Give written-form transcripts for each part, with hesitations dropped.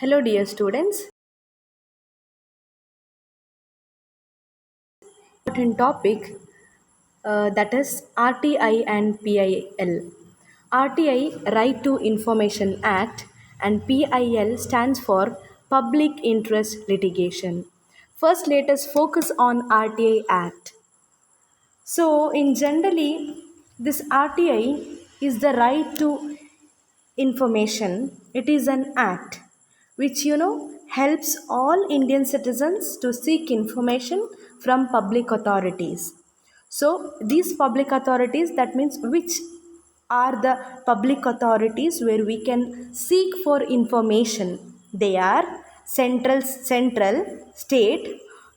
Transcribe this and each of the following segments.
Hello, dear students. Important topic that is RTI and PIL. RTI, Right to Information Act, and PIL stands for Public Interest Litigation. First, let us focus on RTI Act. So, in generally, this RTI is the right to information. It is an act which helps all Indian citizens to seek information from public authorities. So these public authorities, that means which are the public authorities where we can seek for information. They are central, state,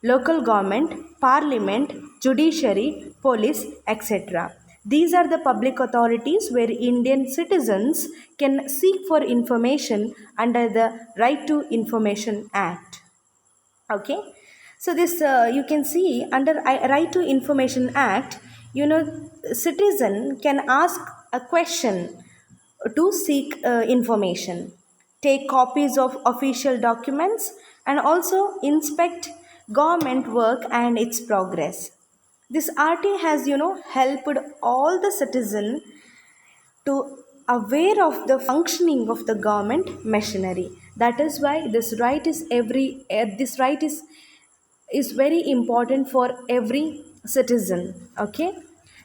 local government, parliament, judiciary, police, etc. These are the public authorities where Indian citizens can seek for information under the Right to Information Act. Okay, so this you can see under Right to Information Act, citizen can ask a question to seek information, take copies of official documents, and also inspect government work and its progress. This RT has helped all the citizen to aware of the functioning of the government machinery. That is why this right is very important for every citizen. Okay,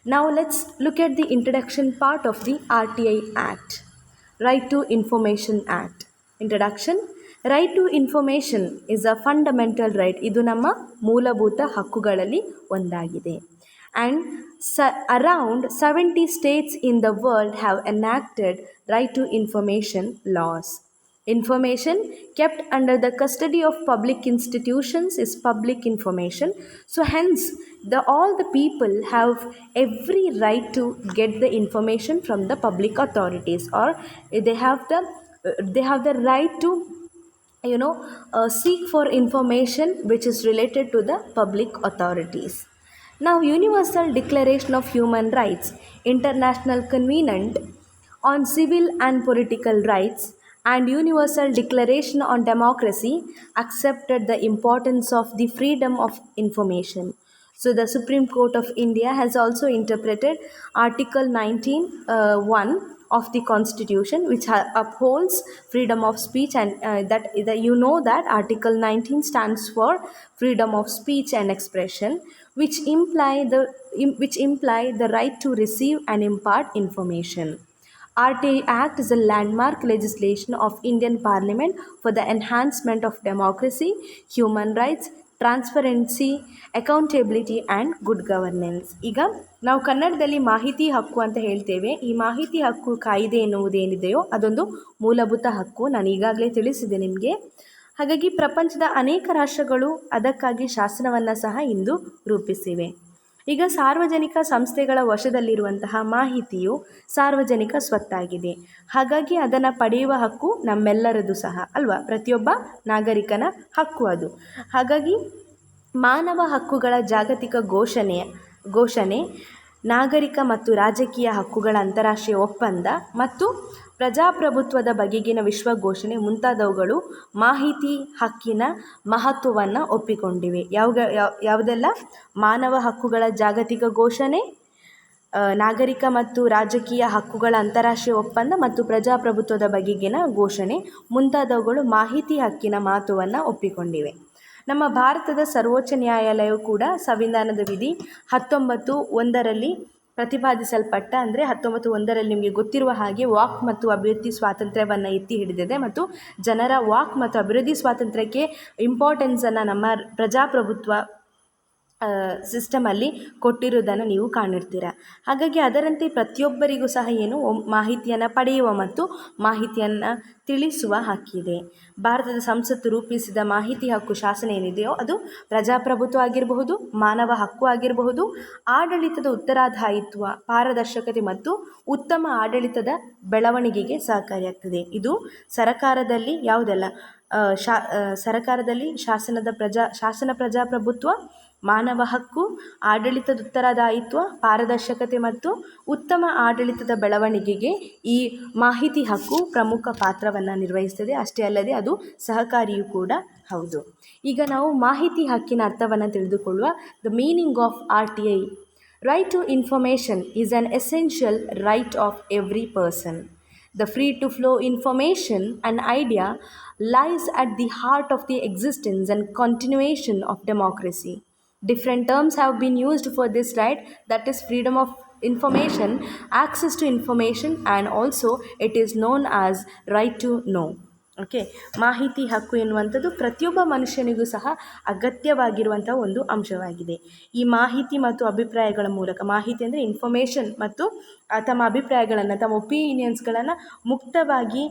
now let's look at the introduction part of the RTI Act. Right to Information Act. Introduction. Right to information is a fundamental right. ಇದು ನಮ್ಮ ಮೂಲಭೂತ ಹಕ್ಕುಗಳಲ್ಲಿ ಒಂದಾಗಿದೆ. And around 70 states in the world have enacted right to information laws. Information kept under the custody of public institutions is public information. So hence all the people have every right to get the information from the public authorities, or they have the right to seek for information which is related to the public authorities. Now, Universal Declaration of Human Rights, International Covenant on Civil and Political Rights, and Universal Declaration on Democracy accepted the importance of the freedom of information. So, the Supreme Court of India has also interpreted Article 19(1) of the Constitution, which upholds freedom of speech, and that Article 19 stands for freedom of speech and expression, which imply the right to receive and impart information. RTI Act is a landmark legislation of Indian Parliament for the enhancement of democracy, human rights, transparency, accountability and good governance. ಈಗ ನಾವು ಕನ್ನಡದಲ್ಲಿ ಮಾಹಿತಿ ಹಕ್ಕು ಅಂತ ಹೇಳ್ತೇವೆ. ಈ ಮಾಹಿತಿ ಹಕ್ಕು ಕಾಯ್ದೆ ಎನ್ನುವುದೇನಿದೆಯೋ ಅದೊಂದು ಮೂಲಭೂತ ಹಕ್ಕು. ನಾನು ಈಗಾಗಲೇ ತಿಳಿಸಿದೆ ನಿಮಗೆ. ಹಾಗಾಗಿ ಪ್ರಪಂಚದ ಅನೇಕ ರಾಷ್ಟ್ರಗಳು ಅದಕ್ಕಾಗಿ ಶಾಸನವನ್ನು ಸಹ ಇಂದು ರೂಪಿಸಿವೆ. ಈಗ ಸಾರ್ವಜನಿಕ ಸಂಸ್ಥೆಗಳ ವಶದಲ್ಲಿರುವಂತಹ ಮಾಹಿತಿಯು ಸಾರ್ವಜನಿಕ ಸ್ವತ್ತಾಗಿದೆ. ಹಾಗಾಗಿ ಅದನ್ನು ಪಡೆಯುವ ಹಕ್ಕು ನಮ್ಮೆಲ್ಲರದು ಸಹ ಅಲ್ವಾ, ಪ್ರತಿಯೊಬ್ಬ ನಾಗರಿಕನ ಹಕ್ಕು ಅದು. ಹಾಗಾಗಿ ಮಾನವ ಹಕ್ಕುಗಳ ಜಾಗತಿಕ ಘೋಷಣೆ, ನಾಗರಿಕ ಮತ್ತು ರಾಜಕೀಯ ಹಕ್ಕುಗಳ ಅಂತಾರಾಷ್ಟ್ರೀಯ ಒಪ್ಪಂದ ಮತ್ತು ಪ್ರಜಾಪ್ರಭುತ್ವದ ಬಗೆಗಿನ ವಿಶ್ವಘೋಷಣೆ ಮುಂತಾದವುಗಳು ಮಾಹಿತಿ ಹಕ್ಕಿನ ಮಹತ್ವವನ್ನು ಒಪ್ಪಿಕೊಂಡಿವೆ. ಯಾವುದೆಲ್ಲ? ಮಾನವ ಹಕ್ಕುಗಳ ಜಾಗತಿಕ ಘೋಷಣೆ, ನಾಗರಿಕ ಮತ್ತು ರಾಜಕೀಯ ಹಕ್ಕುಗಳ ಅಂತಾರಾಷ್ಟ್ರೀಯ ಒಪ್ಪಂದ ಮತ್ತು ಪ್ರಜಾಪ್ರಭುತ್ವದ ಬಗೆಗಿನ ಘೋಷಣೆ ಮುಂತಾದವುಗಳು ಮಾಹಿತಿ ಹಕ್ಕಿನ ಮಹತ್ವವನ್ನು ಒಪ್ಪಿಕೊಂಡಿವೆ. ನಮ್ಮ ಭಾರತದ ಸರ್ವೋಚ್ಚ ನ್ಯಾಯಾಲಯವು ಕೂಡ ಸಂವಿಧಾನದ ವಿಧಿ 19(1) ಪ್ರತಿಪಾದಿಸಲ್ಪಟ್ಟ, ಅಂದರೆ 19(1) ನಿಮಗೆ ಗೊತ್ತಿರುವ ಹಾಗೆ ವಾಕ್ ಮತ್ತು ಅಭಿವ್ಯಕ್ತಿ ಸ್ವಾತಂತ್ರ್ಯವನ್ನು ಎತ್ತಿ ಹಿಡಿದಿದೆ ಮತ್ತು ಜನರ ವಾಕ್ ಮತ್ತು ಅಭಿವೃದ್ಧಿ ಸ್ವಾತಂತ್ರ್ಯಕ್ಕೆ ಇಂಪಾರ್ಟೆನ್ಸನ್ನು ನಮ್ಮ ಪ್ರಜಾಪ್ರಭುತ್ವ ಸಿಸ್ಟಮಲ್ಲಿ ಕೊಟ್ಟಿರುವುದನ್ನು ನೀವು ಕಾಣಿರ್ತೀರ. ಹಾಗಾಗಿ ಅದರಂತೆ ಪ್ರತಿಯೊಬ್ಬರಿಗೂ ಸಹ ಮಾಹಿತಿಯನ್ನು ಪಡೆಯುವ ಮತ್ತು ಮಾಹಿತಿಯನ್ನು ತಿಳಿಸುವ ಹಕ್ಕಿದೆ. ಭಾರತದ ಸಂಸತ್ತು ರೂಪಿಸಿದ ಮಾಹಿತಿ ಹಕ್ಕು ಶಾಸನ ಏನಿದೆಯೋ ಅದು ಪ್ರಜಾಪ್ರಭುತ್ವ ಆಗಿರಬಹುದು, ಮಾನವ ಹಕ್ಕು ಆಗಿರಬಹುದು, ಆಡಳಿತದ ಉತ್ತರದಾಯಿತ್ವ, ಪಾರದರ್ಶಕತೆ ಮತ್ತು ಉತ್ತಮ ಆಡಳಿತದ ಬೆಳವಣಿಗೆಗೆ ಸಹಕಾರಿಯಾಗ್ತದೆ. ಇದು ಸರಕಾರದಲ್ಲಿ ಯಾವುದೆಲ್ಲ ಸರಕಾರದಲ್ಲಿ ಶಾಸನ ಪ್ರಜಾಪ್ರಭುತ್ವ ಮಾನವ ಹಕ್ಕು, ಆಡಳಿತದ ಉತ್ತರದಾಯಿತ್ವ, ಪಾರದರ್ಶಕತೆ ಮತ್ತು ಉತ್ತಮ ಆಡಳಿತದ ಬೆಳವಣಿಗೆಗೆ ಈ ಮಾಹಿತಿ ಹಕ್ಕು ಪ್ರಮುಖ ಪಾತ್ರವನ್ನು ನಿರ್ವಹಿಸ್ತದೆ. ಅಷ್ಟೇ ಅಲ್ಲದೆ ಅದು ಸಹಕಾರಿಯೂ ಕೂಡ ಹೌದು. ಈಗ ನಾವು ಮಾಹಿತಿ ಹಕ್ಕಿನ ಅರ್ಥವನ್ನು ತಿಳಿದುಕೊಳ್ಳುವ. The meaning of RTI. Right to information is an essential right of every person. The free to flow information and idea lies at the heart of the existence and continuation of democracy. Different terms have been used for this right, that is freedom of information, access to information, and also it is known as right to know. Okay, ಮಾಹಿತಿ ಹಕ್ಕು ಎನ್ನುವಂಥದ್ದು ಪ್ರತಿಯೊಬ್ಬ ಮನುಷ್ಯನಿಗೂ ಸಹ ಅಗತ್ಯವಾಗಿರುವಂಥ ಒಂದು ಅಂಶವಾಗಿದೆ. ಈ ಮಾಹಿತಿ ಮತ್ತು ಅಭಿಪ್ರಾಯಗಳ ಮೂಲಕ, ಮಾಹಿತಿ ಅಂದರೆ ಇನ್ಫಾರ್ಮೇಷನ್, ಮತ್ತು ತಮ್ಮ ಅಭಿಪ್ರಾಯಗಳನ್ನು, ತಮ್ಮ ಒಪಿನಿಯನ್ಸ್ಗಳನ್ನು ಮುಕ್ತವಾಗಿ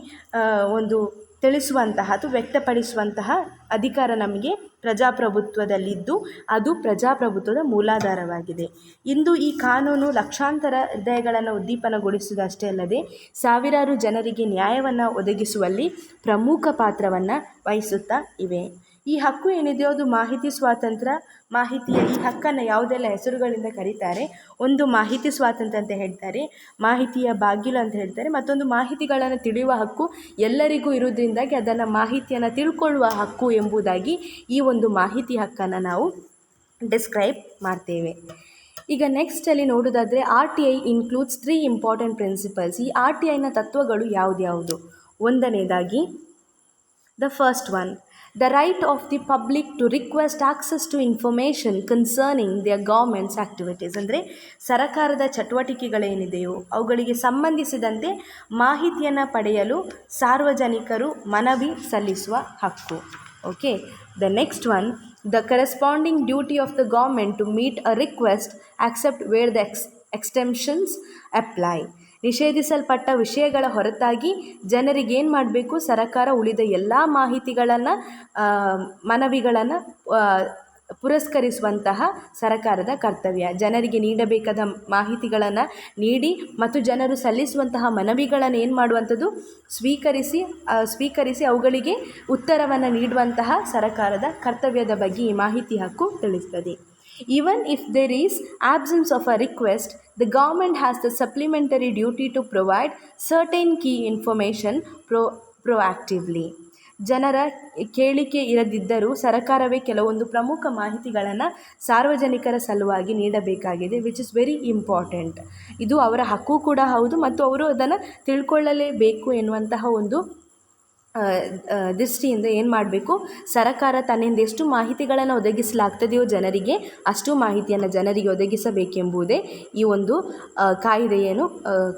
ಒಂದು ತಿಳಿಸುವಂತಹ ಅಥವಾ ವ್ಯಕ್ತಪಡಿಸುವಂತಹ ಅಧಿಕಾರ ನಮಗೆ ಪ್ರಜಾಪ್ರಭುತ್ವದಲ್ಲಿದ್ದು ಅದು ಪ್ರಜಾಪ್ರಭುತ್ವದ ಮೂಲಾಧಾರವಾಗಿದೆ. ಇಂದು ಈ ಕಾನೂನು ಲಕ್ಷಾಂತರ ಹೃದಯಗಳನ್ನು ಉದ್ದೀಪನಗೊಳಿಸುವುದಷ್ಟೇ ಅಲ್ಲದೆ ಸಾವಿರಾರು ಜನರಿಗೆ ನ್ಯಾಯವನ್ನು ಒದಗಿಸುವಲ್ಲಿ ಪ್ರಮುಖ ಪಾತ್ರವನ್ನು ವಹಿಸುತ್ತಾ ಇವೆ. ಈ ಹಕ್ಕು ಏನಿದೆಯೋ ಅದು ಮಾಹಿತಿ ಸ್ವಾತಂತ್ರ್ಯ, ಮಾಹಿತಿಯ ಈ ಹಕ್ಕನ್ನು ಯಾವುದೆಲ್ಲ ಹೆಸರುಗಳಿಂದ ಕರೀತಾರೆ. ಒಂದು ಮಾಹಿತಿ ಸ್ವಾತಂತ್ರ್ಯ ಅಂತ ಹೇಳ್ತಾರೆ, ಮಾಹಿತಿಯ ಬಾಗಿಲು ಅಂತ ಹೇಳ್ತಾರೆ, ಮತ್ತೊಂದು ಮಾಹಿತಿಗಳನ್ನು ತಿಳಿಯುವ ಹಕ್ಕು ಎಲ್ಲರಿಗೂ ಇರುವುದರಿಂದಾಗಿ ಅದನ್ನು ಮಾಹಿತಿಯನ್ನು ತಿಳ್ಕೊಳ್ಳುವ ಹಕ್ಕು ಎಂಬುದಾಗಿ ಈ ಒಂದು ಮಾಹಿತಿ ಹಕ್ಕನ್ನು ನಾವು ಡಿಸ್ಕ್ರೈಬ್ ಮಾಡ್ತೇವೆ. ಈಗ ನೆಕ್ಸ್ಟಲ್ಲಿ ನೋಡೋದಾದರೆ RTI ಇನ್ಕ್ಲೂಡ್ಸ್ 3 ಇಂಪಾರ್ಟೆಂಟ್ ಪ್ರಿನ್ಸಿಪಲ್ಸ್. ಈ RTIನ ತತ್ವಗಳು ಯಾವುದ್ಯಾವುದು? ಒಂದನೇದಾಗಿ the first one, the right of the public to request access to information concerning their governments activities. ಅಂದರೆ ಸರಕಾರದ ಚಟುವಟಿಕೆಗಳೇನಿದೆಯೋ ಅವುಗಳಿಗೆ ಸಂಬಂಧಿಸಿದಂತೆ ಮಾಹಿತಿಯನ್ನು ಪಡೆಯಲು ಸಾರ್ವಜನಿಕರು ಮನವಿ ಸಲ್ಲಿಸುವ ಹಕ್ಕು. Okay, the next one, the corresponding duty of the government to meet a request accept wear the extensions apply. ನಿಷೇಧಿಸಲ್ಪಟ್ಟ ವಿಷಯಗಳ ಹೊರತಾಗಿ ಜನರಿಗೆ ಏನು ಮಾಡಬೇಕು? ಸರಕಾರ ಉಳಿದ ಎಲ್ಲ ಮಾಹಿತಿಗಳನ್ನು, ಮನವಿಗಳನ್ನು ಪುರಸ್ಕರಿಸುವಂತಹ ಸರಕಾರದ ಕರ್ತವ್ಯ. ಜನರಿಗೆ ನೀಡಬೇಕಾದ ಮಾಹಿತಿಗಳನ್ನು ನೀಡಿ ಮತ್ತು ಜನರು ಸಲ್ಲಿಸುವಂತಹ ಮನವಿಗಳನ್ನು ಏನು ಮಾಡುವಂಥದ್ದು? ಸ್ವೀಕರಿಸಿ ಅವುಗಳಿಗೆ ಉತ್ತರವನ್ನು ನೀಡುವಂತಹ ಸರಕಾರದ ಕರ್ತವ್ಯದ ಬಗ್ಗೆ ಈ ಮಾಹಿತಿ ಹಕ್ಕು ತಿಳಿಸ್ತದೆ. Even if there is absence of a request, the government has the supplementary duty to provide certain key information proactively. ಜನರ ಕೇಳಿಕೆ ಇರದಿದ್ದರೂ ಸರಕಾರವೇ ಕೆಲವೊಂದು ಪ್ರಮುಖ ಮಾಹಿತಿಗಳನ್ನು ಸಾರ್ವಜನಿಕರ ಸಲುವಾಗಿ ನೀಡಬೇಕಾಗಿದೆ, ವಿಚ್ ಇಸ್ ವೆರಿ ಇಂಪಾರ್ಟೆಂಟ್. ಇದು ಅವರ ಹಕ್ಕು ಕೂಡ ಹೌದು ಮತ್ತು ಅವರು ಅದನ್ನು ತಿಳ್ಕೊಳ್ಳಲೇಬೇಕು ಎನ್ನುವಂತಹ ಒಂದು ದೃಷ್ಟಿಯಿಂದ ಏನು ಮಾಡಬೇಕು? ಸರಕಾರ ತನ್ನಿಂದ ಎಷ್ಟು ಮಾಹಿತಿಗಳನ್ನು ಒದಗಿಸಲಾಗ್ತದೆಯೋ ಜನರಿಗೆ ಅಷ್ಟು ಮಾಹಿತಿಯನ್ನು ಜನರಿಗೆ ಒದಗಿಸಬೇಕೆಂಬುದೇ ಈ ಒಂದು ಕಾಯ್ದೆಯನ್ನು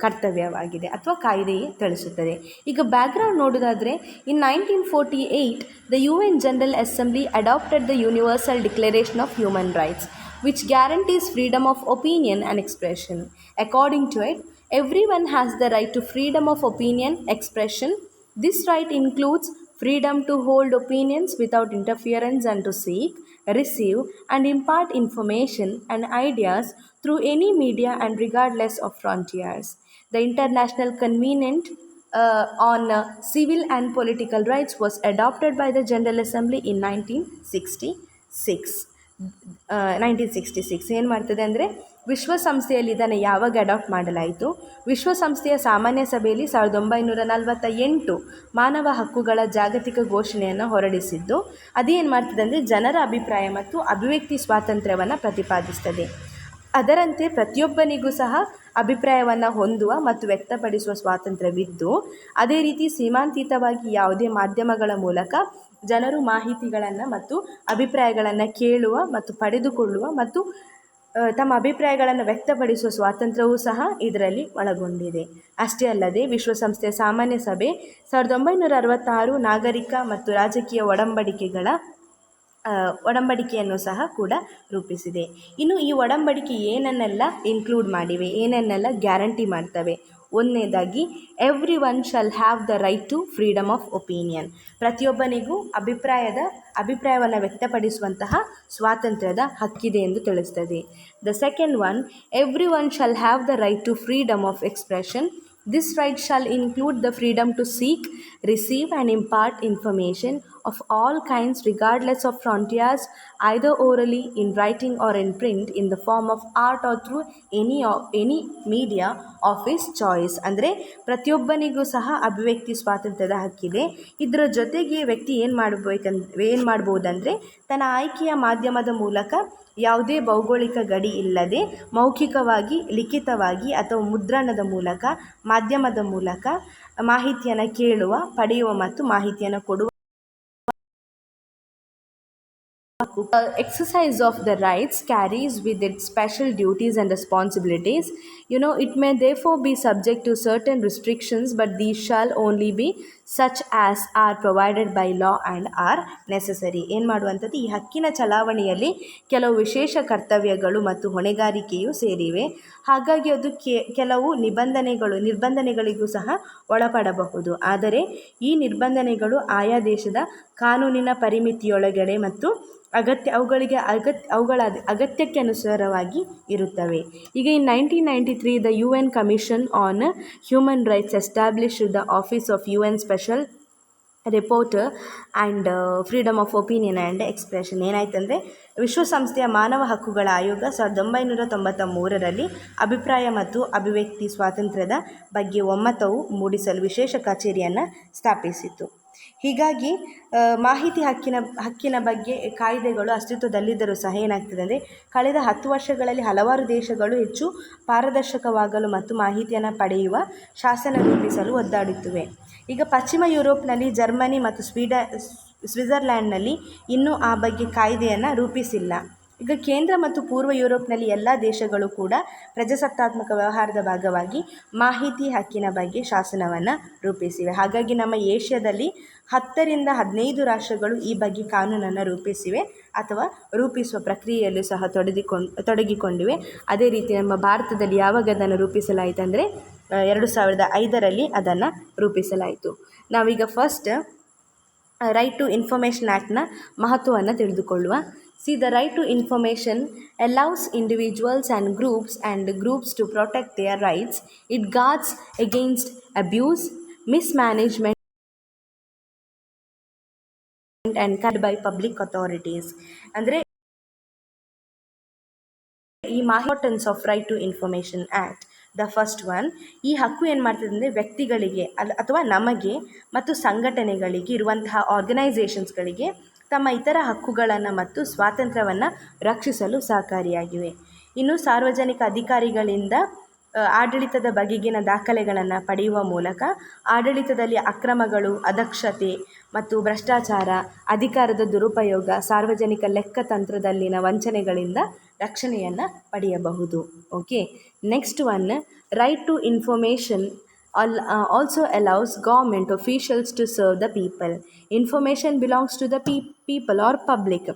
ಕರ್ತವ್ಯವಾಗಿದೆ ಅಥವಾ ಕಾಯ್ದೆಯೇ ತಿಳಿಸುತ್ತದೆ. ಈಗ ಬ್ಯಾಕ್ಗ್ರೌಂಡ್ ನೋಡೋದಾದರೆ, ಇನ್ 1948 the UN General Assembly adopted the Universal Declaration of Human Rights, which guarantees freedom of opinion and expression. According to it, everyone has the right to freedom of opinion, expression. This right includes freedom to hold opinions without interference and to seek, receive, and impart information and ideas through any media and regardless of frontiers. The International Covenant on Civil and Political Rights was adopted by the General Assembly in 1966. ಏನು ಮಾಡ್ತದೆ ಅಂದರೆ, ವಿಶ್ವಸಂಸ್ಥೆಯಲ್ಲಿ ಇದನ್ನು ಯಾವಾಗ adapt ಮಾಡಲಾಯಿತು? ವಿಶ್ವಸಂಸ್ಥೆಯ ಸಾಮಾನ್ಯ ಸಭೆಯಲ್ಲಿ 1948 ಮಾನವ ಹಕ್ಕುಗಳ ಜಾಗತಿಕ ಘೋಷಣೆಯನ್ನು ಹೊರಡಿಸಿದ್ದು. ಅದೇನು ಮಾಡ್ತದೆ ಅಂದರೆ ಜನರ ಅಭಿಪ್ರಾಯ ಮತ್ತು ಅಭಿವ್ಯಕ್ತಿ ಸ್ವಾತಂತ್ರ್ಯವನ್ನು ಪ್ರತಿಪಾದಿಸ್ತದೆ. ಅದರಂತೆ ಪ್ರತಿಯೊಬ್ಬನಿಗೂ ಸಹ ಅಭಿಪ್ರಾಯವನ್ನು ಹೊಂದುವ ಮತ್ತು ವ್ಯಕ್ತಪಡಿಸುವ ಸ್ವಾತಂತ್ರ್ಯವಿದ್ದು, ಅದೇ ರೀತಿ ಸೀಮಾಂತೀತವಾಗಿ ಯಾವುದೇ ಮಾಧ್ಯಮಗಳ ಮೂಲಕ ಜನರು ಮಾಹಿತಿಗಳನ್ನು ಮತ್ತು ಅಭಿಪ್ರಾಯಗಳನ್ನು ಕೇಳುವ ಮತ್ತು ಪಡೆದುಕೊಳ್ಳುವ ಮತ್ತು ತಮ್ಮ ಅಭಿಪ್ರಾಯಗಳನ್ನು ವ್ಯಕ್ತಪಡಿಸುವ ಸ್ವಾತಂತ್ರ್ಯವೂ ಸಹ ಇದರಲ್ಲಿ ಒಳಗೊಂಡಿದೆ. ಅಷ್ಟೇ ಅಲ್ಲದೆ ವಿಶ್ವಸಂಸ್ಥೆಯ ಸಾಮಾನ್ಯ ಸಭೆ 1966 ನಾಗರಿಕ ಮತ್ತು ರಾಜಕೀಯ ಒಡಂಬಡಿಕೆಯನ್ನು ಸಹ ಕೂಡ ರೂಪಿಸಿದೆ. ಇನ್ನು ಈ ಒಡಂಬಡಿಕೆ ಏನನ್ನೆಲ್ಲ ಇನ್ಕ್ಲೂಡ್ ಮಾಡಿವೆ, ಏನನ್ನೆಲ್ಲ ಗ್ಯಾರಂಟಿ ಮಾಡ್ತವೆ? ಒಂದನೇದಾಗಿ, every one shall have the right to freedom of opinion. ಪ್ರತಿಯೊಬ್ಬನಿಗೂ ಅಭಿಪ್ರಾಯವನ್ನು ವ್ಯಕ್ತಪಡಿಸುವಂತಹ ಸ್ವಾತಂತ್ರ್ಯದ ಹಕ್ಕಿದೆ ಎಂದು ತಿಳಿಸ್ತದೆ. The second one, every one shall have the right to freedom of expression. This right shall include the freedom to seek, receive and impart information of all kinds regardless of frontiers, either orally, in writing or in print, in the form of art or through any media of his choice. ಅಂದರೆ ಪ್ರತಿಯೊಬ್ಬನಿಗೂ ಸಹ ಅಭಿವ್ಯಕ್ತಿ ಸ್ವಾತಂತ್ರ್ಯದ ಹಕ್ಕಿದೆ. ಇದರ ಜೊತೆಗೆ ವ್ಯಕ್ತಿ ಏನು ಮಾಡ್ಬೋದಂದರೆ ತನ್ನ ಆಯ್ಕೆಯ ಮಾಧ್ಯಮದ ಮೂಲಕ ಯಾವುದೇ ಭೌಗೋಳಿಕ ಗಡಿ ಇಲ್ಲದೆ ಮೌಖಿಕವಾಗಿ, ಲಿಖಿತವಾಗಿ ಅಥವಾ ಮುದ್ರಣದ ಮೂಲಕ, ಮಾಧ್ಯಮದ ಮೂಲಕ ಮಾಹಿತಿಯನ್ನು ಕೇಳುವ, ಪಡೆಯುವ ಮತ್ತು ಮಾಹಿತಿಯನ್ನು ಕೊಡುವ exercise of the rights carries with it special duties and responsibilities. It may therefore be subject to certain restrictions, but these shall only be such as are provided by law and are necessary. ಏನು ಮಾಡುವಂಥದ್ದು, ಈ ಹಕ್ಕಿನ ಚಲಾವಣೆಯಲ್ಲಿ ಕೆಲವು ವಿಶೇಷ ಕರ್ತವ್ಯಗಳು ಮತ್ತು ಹೊಣೆಗಾರಿಕೆಯು ಸೇರಿವೆ. ಹಾಗಾಗಿ ಅದು ಕೆಲವು ನಿರ್ಬಂಧನೆಗಳಿಗೂ ಸಹ ಒಳಪಡಬಹುದು. ಆದರೆ ಈ ನಿರ್ಬಂಧನೆಗಳು ಆಯಾ ದೇಶದ ಕಾನೂನಿನ ಪರಿಮಿತಿಯೊಳಗಡೆ ಮತ್ತು ಅವುಗಳ ಅಗತ್ಯಕ್ಕೆ ಅನುಸಾರವಾಗಿ ಇರುತ್ತವೆ. ಈಗ ಇನ್ 1993 the UN commission on human rights established the office of UN special reporter and freedom of opinion and expression. ಏನಾಯ್ತಂದರೆ ವಿಶ್ವಸಂಸ್ಥೆಯ ಮಾನವ ಹಕ್ಕುಗಳ ಆಯೋಗ 1993ರಲ್ಲಿ ಅಭಿಪ್ರಾಯ ಮತ್ತು ಅಭಿವ್ಯಕ್ತಿ ಸ್ವಾತಂತ್ರ್ಯದ ಬಗ್ಗೆ ಒಮ್ಮತವು ಮೂಡಿಸಲು ವಿಶೇಷ ಕಚೇರಿಯನ್ನು ಸ್ಥಾಪಿಸಿತು. ಹೀಗಾಗಿ ಮಾಹಿತಿ ಹಕ್ಕಿನ ಬಗ್ಗೆ ಕಾಯ್ದೆಗಳು ಅಸ್ತಿತ್ವದಲ್ಲಿದ್ದರೂ ಸಹ ಏನಾಗ್ತದೆ ಅಂದರೆ ಕಳೆದ 10 ವರ್ಷಗಳಲ್ಲಿ ಹಲವಾರು ದೇಶಗಳು ಹೆಚ್ಚು ಪಾರದರ್ಶಕವಾಗಲು ಮತ್ತು ಮಾಹಿತಿಯನ್ನು ಪಡೆಯುವ ಶಾಸನ ರೂಪಿಸಲು ಒದ್ದಾಡುತ್ತಿವೆ. ಈಗ ಪಶ್ಚಿಮ ಯುರೋಪ್ನಲ್ಲಿ, ಜರ್ಮನಿ ಮತ್ತು ಸ್ವಿಟ್ಜರ್ಲ್ಯಾಂಡ್ನಲ್ಲಿ ಇನ್ನೂ ಆ ಬಗ್ಗೆ ಕಾಯ್ದೆಯನ್ನು ರೂಪಿಸಿಲ್ಲ. ಈಗ ಕೇಂದ್ರ ಮತ್ತು ಪೂರ್ವ ಯುರೋಪ್ನಲ್ಲಿ ಎಲ್ಲ ದೇಶಗಳು ಕೂಡ ಪ್ರಜಾಸತ್ತಾತ್ಮಕ ವ್ಯವಹಾರದ ಭಾಗವಾಗಿ ಮಾಹಿತಿ ಹಕ್ಕಿನ ಬಗ್ಗೆ ಶಾಸನವನ್ನು ರೂಪಿಸಿವೆ. ಹಾಗಾಗಿ ನಮ್ಮ ಏಷ್ಯಾದಲ್ಲಿ 10 ರಿಂದ 15 ರಾಷ್ಟ್ರಗಳು ಈ ಬಗ್ಗೆ ಕಾನೂನನ್ನು ರೂಪಿಸಿವೆ ಅಥವಾ ರೂಪಿಸುವ ಪ್ರಕ್ರಿಯೆಯಲ್ಲೂ ಸಹ ತೊಡಗಿಕೊಂಡಿವೆ. ಅದೇ ರೀತಿ ನಮ್ಮ ಭಾರತದಲ್ಲಿ ಯಾವಾಗ ಅದನ್ನು ರೂಪಿಸಲಾಯಿತು ಅಂದರೆ 2005ರಲ್ಲಿ ಅದನ್ನು ರೂಪಿಸಲಾಯಿತು. ನಾವೀಗ ಫಸ್ಟ್ ರೈಟ್ ಟು ಇನ್ಫಾರ್ಮೇಷನ್ ಆ್ಯಕ್ಟ್ನ ಮಹತ್ವವನ್ನು ತಿಳಿದುಕೊಳ್ಳುವ. See, the right to information allows individuals and groups to protect their rights. It guards against abuse, mismanagement and conduct by public authorities. ಅಂದರೆ ಈ importance of right to information act, the first one, ಈ ಹಕ್ಕು ಏನು ಮಾಡ್ತದೆ ಅಂದರೆ ವ್ಯಕ್ತಿಗಳಿಗೆ ಅಥವಾ ನಮಗೆ ಮತ್ತು ಸಂಘಟನೆಗಳಿಗೆ ಇರುವಂತಹ ಆರ್ಗನೈಸೇಷನ್ಸ್ಗಳಿಗೆ ತಮ್ಮ ಇತರ ಹಕ್ಕುಗಳನ್ನು ಮತ್ತು ಸ್ವಾತಂತ್ರ್ಯವನ್ನು ರಕ್ಷಿಸಲು ಸಹಕಾರಿಯಾಗಿವೆ. ಇನ್ನು ಸಾರ್ವಜನಿಕ ಅಧಿಕಾರಿಗಳಿಂದ ಆಡಳಿತದ ಬಗೆಗಿನ ದಾಖಲೆಗಳನ್ನು ಪಡೆಯುವ ಮೂಲಕ ಆಡಳಿತದಲ್ಲಿ ಅಕ್ರಮಗಳು, ಅದಕ್ಷತೆ ಮತ್ತು ಭ್ರಷ್ಟಾಚಾರ, ಅಧಿಕಾರದ ದುರುಪಯೋಗ, ಸಾರ್ವಜನಿಕ ಲೆಕ್ಕತಂತ್ರದಲ್ಲಿನ ವಂಚನೆಗಳಿಂದ ರಕ್ಷಣೆಯನ್ನು ಪಡೆಯಬಹುದು. Okay, next one, right to information also allows government officials to serve the people. Information belongs to the people or public.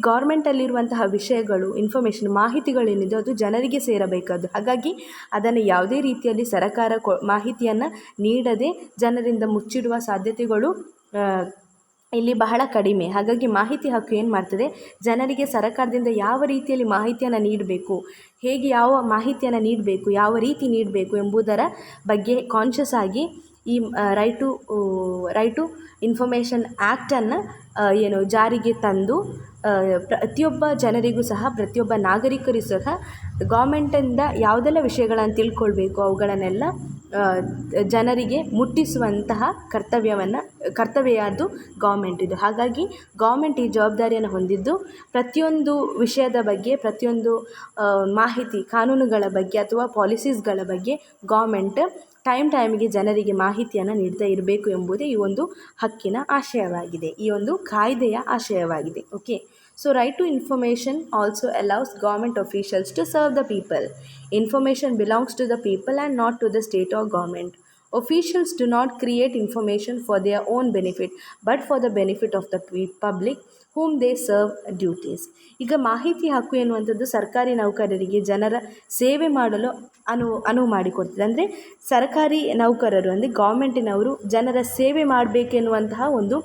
ಗೌರ್ಮೆಂಟಲ್ಲಿರುವಂತಹ ವಿಷಯಗಳು, ಇನ್ಫಾರ್ಮೇಷನ್, ಮಾಹಿತಿಗಳೇನಿದೆ ಅದು ಜನರಿಗೆ ಸೇರಬೇಕಾದ್ದು. ಹಾಗಾಗಿ ಅದನ್ನು ಯಾವುದೇ ರೀತಿಯಲ್ಲಿ ಸರ್ಕಾರ ಮಾಹಿತಿಯನ್ನು ನೀಡದೆ ಜನರಿಂದ ಮುಚ್ಚಿಡುವ ಸಾಧ್ಯತೆಗಳು ಇಲ್ಲಿ ಬಹಳ ಕಡಿಮೆ. ಹಾಗಾಗಿ ಮಾಹಿತಿ ಹಕ್ಕು ಏನು ಮಾಡ್ತದೆ, ಜನರಿಗೆ ಸರ್ಕಾರದಿಂದ ಯಾವ ರೀತಿಯಲ್ಲಿ ಮಾಹಿತಿಯನ್ನು ನೀಡಬೇಕು, ಹೇಗೆ ಯಾವ ಮಾಹಿತಿಯನ್ನು ನೀಡಬೇಕು, ಯಾವ ರೀತಿ ನೀಡಬೇಕು ಎಂಬುದರ ಬಗ್ಗೆ ಕಾನ್ಷಿಯಸ್ ಆಗಿ ಈ ರೈಟ್ ಟು ಇನ್ಫಾರ್ಮೇಷನ್ ಆ್ಯಕ್ಟನ್ನು ಜಾರಿಗೆ ತಂದು ಪ್ರತಿಯೊಬ್ಬ ಜನರಿಗೂ ಸಹ, ಪ್ರತಿಯೊಬ್ಬ ನಾಗರಿಕರಿಗೂ ಸಹ ಗೌರ್ಮೆಂಟಿಂದ ಯಾವುದೆಲ್ಲ ವಿಷಯಗಳನ್ನು ತಿಳ್ಕೊಳ್ಬೇಕು ಅವುಗಳನ್ನೆಲ್ಲ ಜನರಿಗೆ ಮುಟ್ಟಿಸುವಂತಹ ಕರ್ತವ್ಯ ಅದು ಗೌರ್ಮೆಂಟಿದು. ಹಾಗಾಗಿ ಗೌರ್ಮೆಂಟ್ ಈ ಜವಾಬ್ದಾರಿಯನ್ನು ಹೊಂದಿದ್ದು ಪ್ರತಿಯೊಂದು ವಿಷಯದ ಬಗ್ಗೆ, ಪ್ರತಿಯೊಂದು ಮಾಹಿತಿ, ಕಾನೂನುಗಳ ಬಗ್ಗೆ ಅಥವಾ ಪಾಲಿಸೀಸ್ಗಳ ಬಗ್ಗೆ ಗೌರ್ಮೆಂಟ್ ಟೈಮಿಗೆ ಜನರಿಗೆ ಮಾಹಿತಿಯನ್ನು ನೀಡ್ತಾ ಇರಬೇಕು ಎಂಬುದೇ ಈ ಒಂದು ಹಕ್ಕಿನ ಆಶಯವಾಗಿದೆ, ಈ ಒಂದು ಕಾಯ್ದೆಯ ಆಶಯವಾಗಿದೆ. Okay, so right to information also allows government officials to serve the people. Information belongs to the people and not to the state or government. Officials do not create information for their own benefit, but for the benefit of the public whom they serve duties. ಈಗ ಮಾಹಿತಿ ಹಕ್ಕು ಎನ್ನುವಂಥದ್ದು ಸರ್ಕಾರಿ ನೌಕರರಿಗೆ ಜನರ ಸೇವೆ ಮಾಡಲು ಅನುವು ಮಾಡಿಕೊಡ್ತದೆ. ಅಂದರೆ ಸರ್ಕಾರಿ ನೌಕರರು ಅಂದರೆ ಗೌರ್ಮೆಂಟಿನವರು ಜನರ ಸೇವೆ ಮಾಡಬೇಕೆನ್ನುವಂತಹ ಒಂದು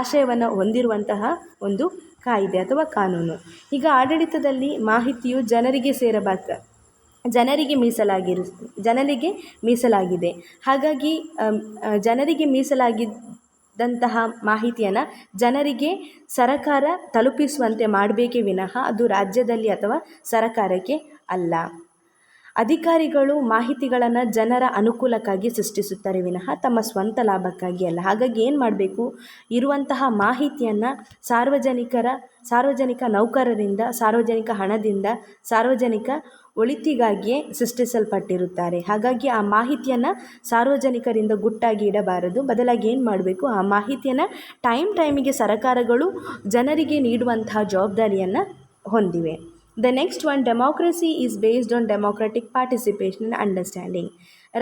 ಆಶಯವನ್ನು ಹೊಂದಿರುವಂತಹ ಒಂದು ಕಾಯ್ದೆ ಅಥವಾ ಕಾನೂನು. ಈಗ ಆಡಳಿತದಲ್ಲಿ ಮಾಹಿತಿಯು ಜನರಿಗೆ ಮೀಸಲಾಗಿದೆ. ಹಾಗಾಗಿ ಜನರಿಗೆ ದಂತಹ ಮಾಹಿತಿಯನ್ನು ಜನರಿಗೆ ಸರಕಾರ ತಲುಪಿಸುವಂತೆ ಮಾಡಬೇಕೇ ವಿನಃ ಅದು ರಾಜ್ಯದಲ್ಲಿ ಅಥವಾ ಸರಕಾರಕ್ಕೆ ಅಲ್ಲ. ಅಧಿಕಾರಿಗಳು ಮಾಹಿತಿಗಳನ್ನು ಜನರ ಅನುಕೂಲಕ್ಕಾಗಿ ಸೃಷ್ಟಿಸುತ್ತಾರೆ ವಿನಃ ತಮ್ಮ ಸ್ವಂತ ಲಾಭಕ್ಕಾಗಿ ಅಲ್ಲ. ಹಾಗಾಗಿ ಏನು ಮಾಡಬೇಕು, ಇರುವಂತಹ ಮಾಹಿತಿಯನ್ನು ಸಾರ್ವಜನಿಕ ನೌಕರರಿಂದ, ಸಾರ್ವಜನಿಕ ಹಣದಿಂದ, ಸಾರ್ವಜನಿಕ ಒಳಿತಿಗಾಗಿಯೇ ಸೃಷ್ಟಿಸಲ್ಪಟ್ಟಿರುತ್ತಾರೆ. ಹಾಗಾಗಿ ಆ ಮಾಹಿತಿಯನ್ನು ಸಾರ್ವಜನಿಕರಿಂದ ಗುಟ್ಟಾಗಿ ಇಡಬಾರದು. ಬದಲಾಗಿ ಏನು ಮಾಡಬೇಕು, ಆ ಮಾಹಿತಿಯನ್ನು ಟೈಮಿಗೆ ಸರಕಾರಗಳು ಜನರಿಗೆ ನೀಡುವಂತಹ ಜವಾಬ್ದಾರಿಯನ್ನು ಹೊಂದಿವೆ. The next one, democracy is based on democratic participation and understanding.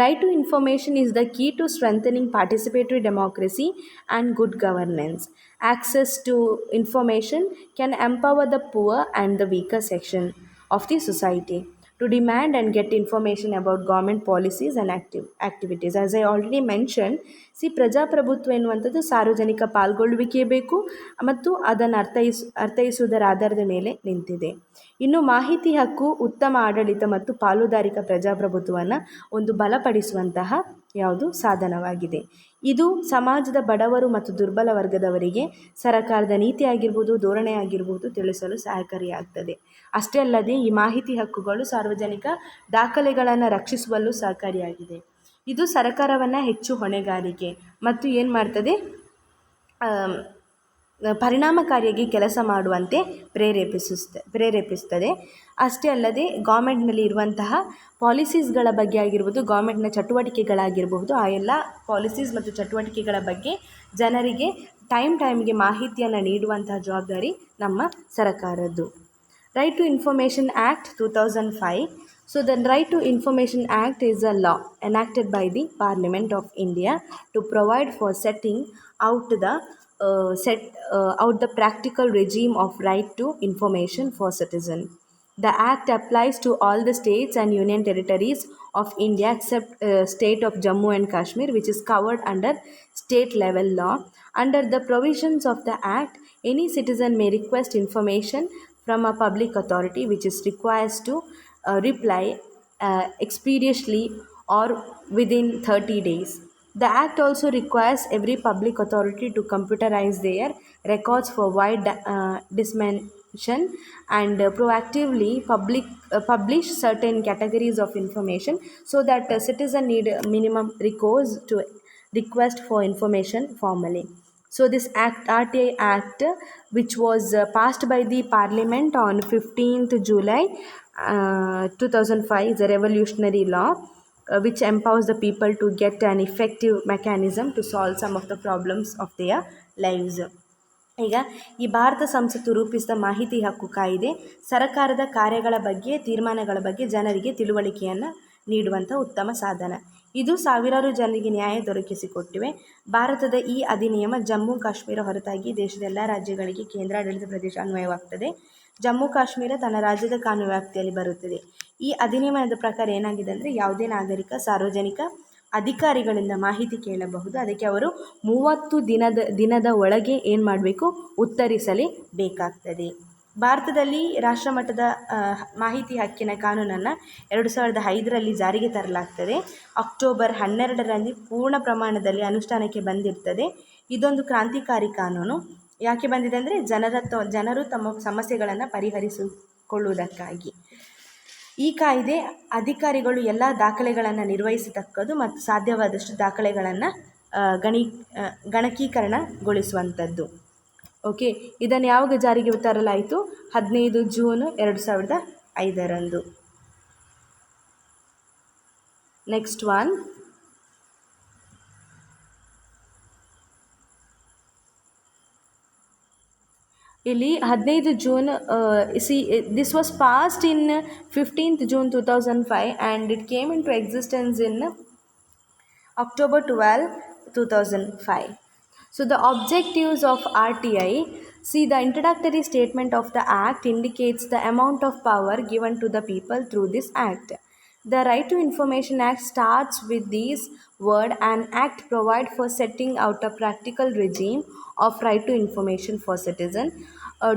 Right to information is the key to strengthening participatory democracy and good governance. Access to information can empower the poor and the weaker section of the society to demand and get information about government policies and activities. As I already mentioned, ಪ್ರಜಾಪ್ರಭುತ್ವ ಎನ್ನುವಂಥದ್ದು ಸಾರ್ವಜನಿಕ ಪಾಲ್ಗೊಳ್ಳುವಿಕೆ ಬೇಕು ಮತ್ತು ಅದನ್ನು ಅರ್ಥೈಸುವುದರ ಆಧಾರದ ಮೇಲೆ ನಿಂತಿದೆ. ಇನ್ನು ಮಾಹಿತಿ ಹಕ್ಕು ಉತ್ತಮ ಆಡಳಿತ ಮತ್ತು ಪಾಲುದಾರಿಕ ಪ್ರಜಾಪ್ರಭುತ್ವವನ್ನು ಒಂದು ಬಲಪಡಿಸುವಂತಹ ಸಾಧನವಾಗಿದೆ. ಇದು ಸಮಾಜದ ಬಡವರು ಮತ್ತು ದುರ್ಬಲ ವರ್ಗದವರಿಗೆ ಸರಕಾರದ ನೀತಿ ಆಗಿರ್ಬೋದು, ಧೋರಣೆ ಆಗಿರ್ಬೋದು ತಿಳಿಸಲು ಸಹಕಾರಿಯಾಗ್ತದೆ. ಅಷ್ಟೇ ಅಲ್ಲದೆ ಈ ಮಾಹಿತಿ ಹಕ್ಕುಗಳು ಸಾರ್ವಜನಿಕ ದಾಖಲೆಗಳನ್ನು ರಕ್ಷಿಸುವಲ್ಲೂ ಸಹಕಾರಿಯಾಗಿದೆ. ಇದು ಸರ್ಕಾರವನ್ನು ಹೆಚ್ಚು ಹೊಣೆಗಾರಿಕೆ ಮತ್ತು ಏನು ಮಾಡ್ತದೆ, ಪರಿಣಾಮಕಾರಿಯಾಗಿ ಕೆಲಸ ಮಾಡುವಂತೆ ಪ್ರೇರೇಪಿಸ್ತದೆ. ಅಷ್ಟೇ ಅಲ್ಲದೆ ಗೌರ್ಮೆಂಟ್ನಲ್ಲಿ ಇರುವಂತಹ ಪಾಲಿಸೀಸ್ಗಳ ಬಗ್ಗೆ ಆಗಿರ್ಬೋದು, ಗೌರ್ಮೆಂಟ್ನ ಚಟುವಟಿಕೆಗಳಾಗಿರಬಹುದು, ಆ ಎಲ್ಲ ಪಾಲಿಸೀಸ್ ಮತ್ತು ಚಟುವಟಿಕೆಗಳ ಬಗ್ಗೆ ಜನರಿಗೆ ಟೈಮ್ಗೆ ಮಾಹಿತಿಯನ್ನು ನೀಡುವಂತಹ ಜವಾಬ್ದಾರಿ ನಮ್ಮ ಸರ್ಕಾರದ್ದು. Right to Information Act 2005. So the Right to Information Act is a law enacted by the Parliament of India to provide for setting out the practical regime of right to information for citizen. The act applies to all the states and union territories of India except state of Jammu and Kashmir, which is covered under state level law. Under the provisions of the act, any citizen may request information from a public authority which is requires to reply expeditiously or within 30 days. The act also requires every public authority to computerize their records for wide dissemination and proactively publish certain categories of information so that a citizen need minimum recourse to request for information formally. So this act, RTI Act, which was passed by the Parliament on 15th July 2005, is a revolutionary law which empowers the people to get an effective mechanism to solve some of the problems of their lives. ಈಗ ಈ ಭಾರತ ಸಂಸತ್ತು ರೂಪಿಸಿದ ಮಾಹಿತಿ ಹಕ್ಕು ಕಾಯ್ದೆ ಸರ್ಕಾರದ ಕಾರ್ಯಗಳ ಬಗ್ಗೆ, ತೀರ್ಮಾನಗಳ ಬಗ್ಗೆ ಜನರಿಗೆ ತಿಳುವಳಿಕೆಯನ್ನು ನೀಡುವಂಥ ಉತ್ತಮ ಸಾಧನ. ಇದು ಸಾವಿರಾರು ಜನರಿಗೆ ನ್ಯಾಯ ದೊರಕಿಸಿಕೊಟ್ಟಿವೆ. ಭಾರತದ ಈ ಅಧಿನಿಯಮ ಜಮ್ಮು ಕಾಶ್ಮೀರ ಹೊರತಾಗಿ ದೇಶದ ಎಲ್ಲ ರಾಜ್ಯಗಳಿಗೆ ಕೇಂದ್ರಾಡಳಿತ ಪ್ರದೇಶ ಅನ್ವಯವಾಗ್ತದೆ. ಜಮ್ಮು ಕಾಶ್ಮೀರ ತನ್ನ ರಾಜ್ಯದ ಕಾನೂನು ವ್ಯಾಪ್ತಿಯಲ್ಲಿ ಬರುತ್ತದೆ. ಈ ಅಧಿನಿಯಮದ ಪ್ರಕಾರ ಏನಾಗಿದೆ ಅಂದರೆ, ಯಾವುದೇ ನಾಗರಿಕ ಸಾರ್ವಜನಿಕ ಅಧಿಕಾರಿಗಳಿಂದ ಮಾಹಿತಿ ಕೇಳಬಹುದು. ಅದಕ್ಕೆ ಅವರು 30 ದಿನದ ಒಳಗೆ ಏನು ಮಾಡಬೇಕು, ಉತ್ತರಿಸಲೇಬೇಕಾಗ್ತದೆ. ಭಾರತದಲ್ಲಿ ರಾಷ್ಟ್ರಮಟ್ಟದ ಮಾಹಿತಿ ಹಕ್ಕಿನ ಕಾನೂನನ್ನು 2005ರಲ್ಲಿ ಜಾರಿಗೆ ತರಲಾಗ್ತದೆ. ಅಕ್ಟೋಬರ್ 12ರಂದು ಪೂರ್ಣ ಪ್ರಮಾಣದಲ್ಲಿ ಅನುಷ್ಠಾನಕ್ಕೆ ಬಂದಿರ್ತದೆ. ಇದೊಂದು ಕ್ರಾಂತಿಕಾರಿ ಕಾನೂನು. ಯಾಕೆ ಬಂದಿದೆ ಅಂದರೆ, ಜನರು ತಮ್ಮ ಸಮಸ್ಯೆಗಳನ್ನು ಪರಿಹರಿಸಿಕೊಳ್ಳುವುದಕ್ಕಾಗಿ. ಈ ಕಾಯ್ದೆ ಅಧಿಕಾರಿಗಳು ಎಲ್ಲ ದಾಖಲೆಗಳನ್ನು ನಿರ್ವಹಿಸತಕ್ಕದ್ದು ಮತ್ತು ಸಾಧ್ಯವಾದಷ್ಟು ದಾಖಲೆಗಳನ್ನು ಗಣಕೀಕರಣಗೊಳಿಸುವಂಥದ್ದು. ಓಕೆ, ಇದನ್ನು ಯಾವಾಗ ಜಾರಿಗೆ ತರಲಾಯಿತು? 15 ಜೂನ್ 2005ರಂದು. ನೆಕ್ಸ್ಟ್ ಒನ್, ಇಲ್ಲಿ 15 June, this was passed in 15th June 2005 and it came into existence in October 12, 2005. So the objectives of RTI, the introductory statement of the Act indicates the amount of power given to the people through this Act. The Right to Information Act starts with these words: an act provide for setting out a practical regime of right to information for citizens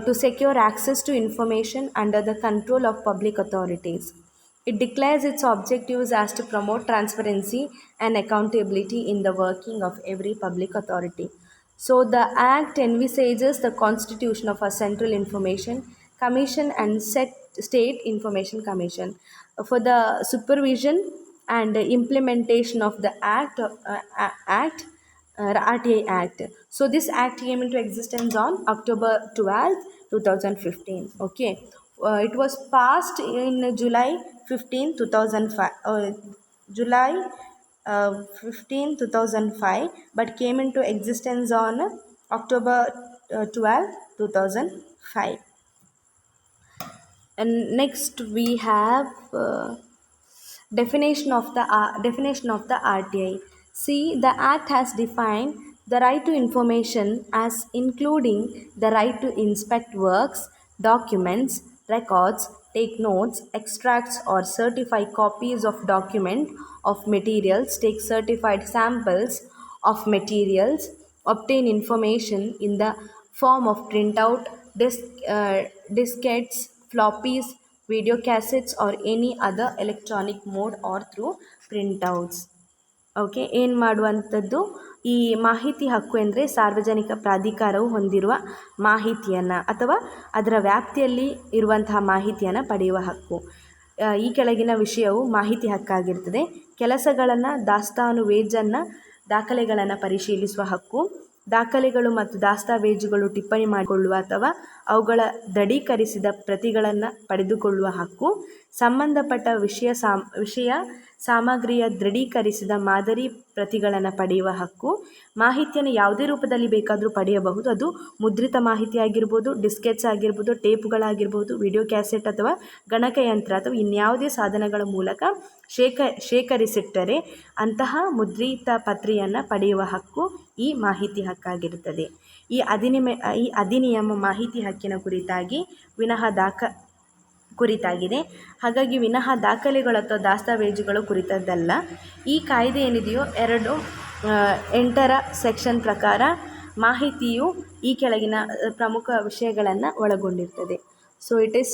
to secure access to information under the control of public authorities. It declares its objectives as to promote transparency and accountability in the working of every public authority. So the act envisages the constitution of a Central Information Commission and State Information Commission for the supervision and implementation of the RTI Act. So this act came into existence on October 12th, 2015. Okay, it was passed in July 15, 2005. July 15, 2005, but came into existence on October 12, 2005. And next we have definition of the RTI. See, the Act has defined the right to information as including the right to inspect works, documents, records, take notes, extracts or certify copies of document of materials, take certified samples of materials, obtain information in the form of printout, diskettes, floppies, video cassettes or any other electronic mode or through printouts. Okay, ಏನು ಮಾಡುವಂಥದ್ದು ಈ ಮಾಹಿತಿ ಹಕ್ಕು ಎಂದರೆ ಸಾರ್ವಜನಿಕ ಪ್ರಾಧಿಕಾರವು ಹೊಂದಿರುವ ಮಾಹಿತಿಯನ್ನು ಅಥವಾ ಅದರ ವ್ಯಾಪ್ತಿಯಲ್ಲಿ ಇರುವಂತಹ ಮಾಹಿತಿಯನ್ನು ಪಡೆಯುವ ಹಕ್ಕು. ಈ ಕೆಳಗಿನ ವಿಷಯವು ಮಾಹಿತಿ ಹಕ್ಕಾಗಿರ್ತದೆ. ಕೆಲಸಗಳನ್ನು ದಾಸ್ತಾನುವೇಜನ್ನು ದಾಖಲೆಗಳನ್ನು ಪರಿಶೀಲಿಸುವ ಹಕ್ಕು, ದಾಖಲೆಗಳು ಮತ್ತು ದಾಸ್ತಾವೇಜುಗಳು ಟಿಪ್ಪಣಿ ಮಾಡಿಕೊಳ್ಳುವ ಅಥವಾ ಅವುಗಳ ದೃಢೀಕರಿಸಿದ ಪ್ರತಿಗಳನ್ನು ಪಡೆದುಕೊಳ್ಳುವ ಹಕ್ಕು, ಸಂಬಂಧಪಟ್ಟ ವಿಷಯ ಸಾಮಗ್ರಿಯ ದೃಢೀಕರಿಸಿದ ಮಾದರಿ ಪ್ರತಿಗಳನ್ನು ಪಡೆಯುವ ಹಕ್ಕು, ಮಾಹಿತಿಯನ್ನು ಯಾವುದೇ ರೂಪದಲ್ಲಿ ಬೇಕಾದರೂ ಪಡೆಯಬಹುದು. ಅದು ಮುದ್ರಿತ ಮಾಹಿತಿ ಆಗಿರ್ಬೋದು, ಡಿಸ್ಕೆಟ್ಸ್ ಆಗಿರ್ಬೋದು, ಟೇಪ್ಗಳಾಗಿರ್ಬೋದು, ವಿಡಿಯೋ ಕ್ಯಾಸೆಟ್ ಅಥವಾ ಗಣಕಯಂತ್ರ ಅಥವಾ ಇನ್ಯಾವುದೇ ಸಾಧನಗಳ ಮೂಲಕ ಶೇಖರಿಸಿಟ್ಟರೆ ಅಂತಹ ಮುದ್ರಿತ ಪ್ರತಿಯನ್ನು ಪಡೆಯುವ ಹಕ್ಕು ಈ ಮಾಹಿತಿ ಹಕ್ಕಾಗಿರುತ್ತದೆ. ಈ ಅಧಿನಿಯಮ ಮಾಹಿತಿ ಹಕ್ಕಿನ ಕುರಿತಾಗಿದೆ. ಹಾಗಾಗಿ ವಿನಃ ದಾಖಲೆಗಳು ಅಥವಾ ದಾಸ್ತಾವೇಜುಗಳು ಕುರಿತದ್ದಲ್ಲ. ಈ ಕಾಯ್ದೆ ಏನಿದೆಯೋ 8ರ ಸೆಕ್ಷನ್ ಪ್ರಕಾರ ಮಾಹಿತಿಯು ಈ ಕೆಳಗಿನ ಪ್ರಮುಖ ವಿಷಯಗಳನ್ನು ಒಳಗೊಂಡಿರ್ತದೆ. So it is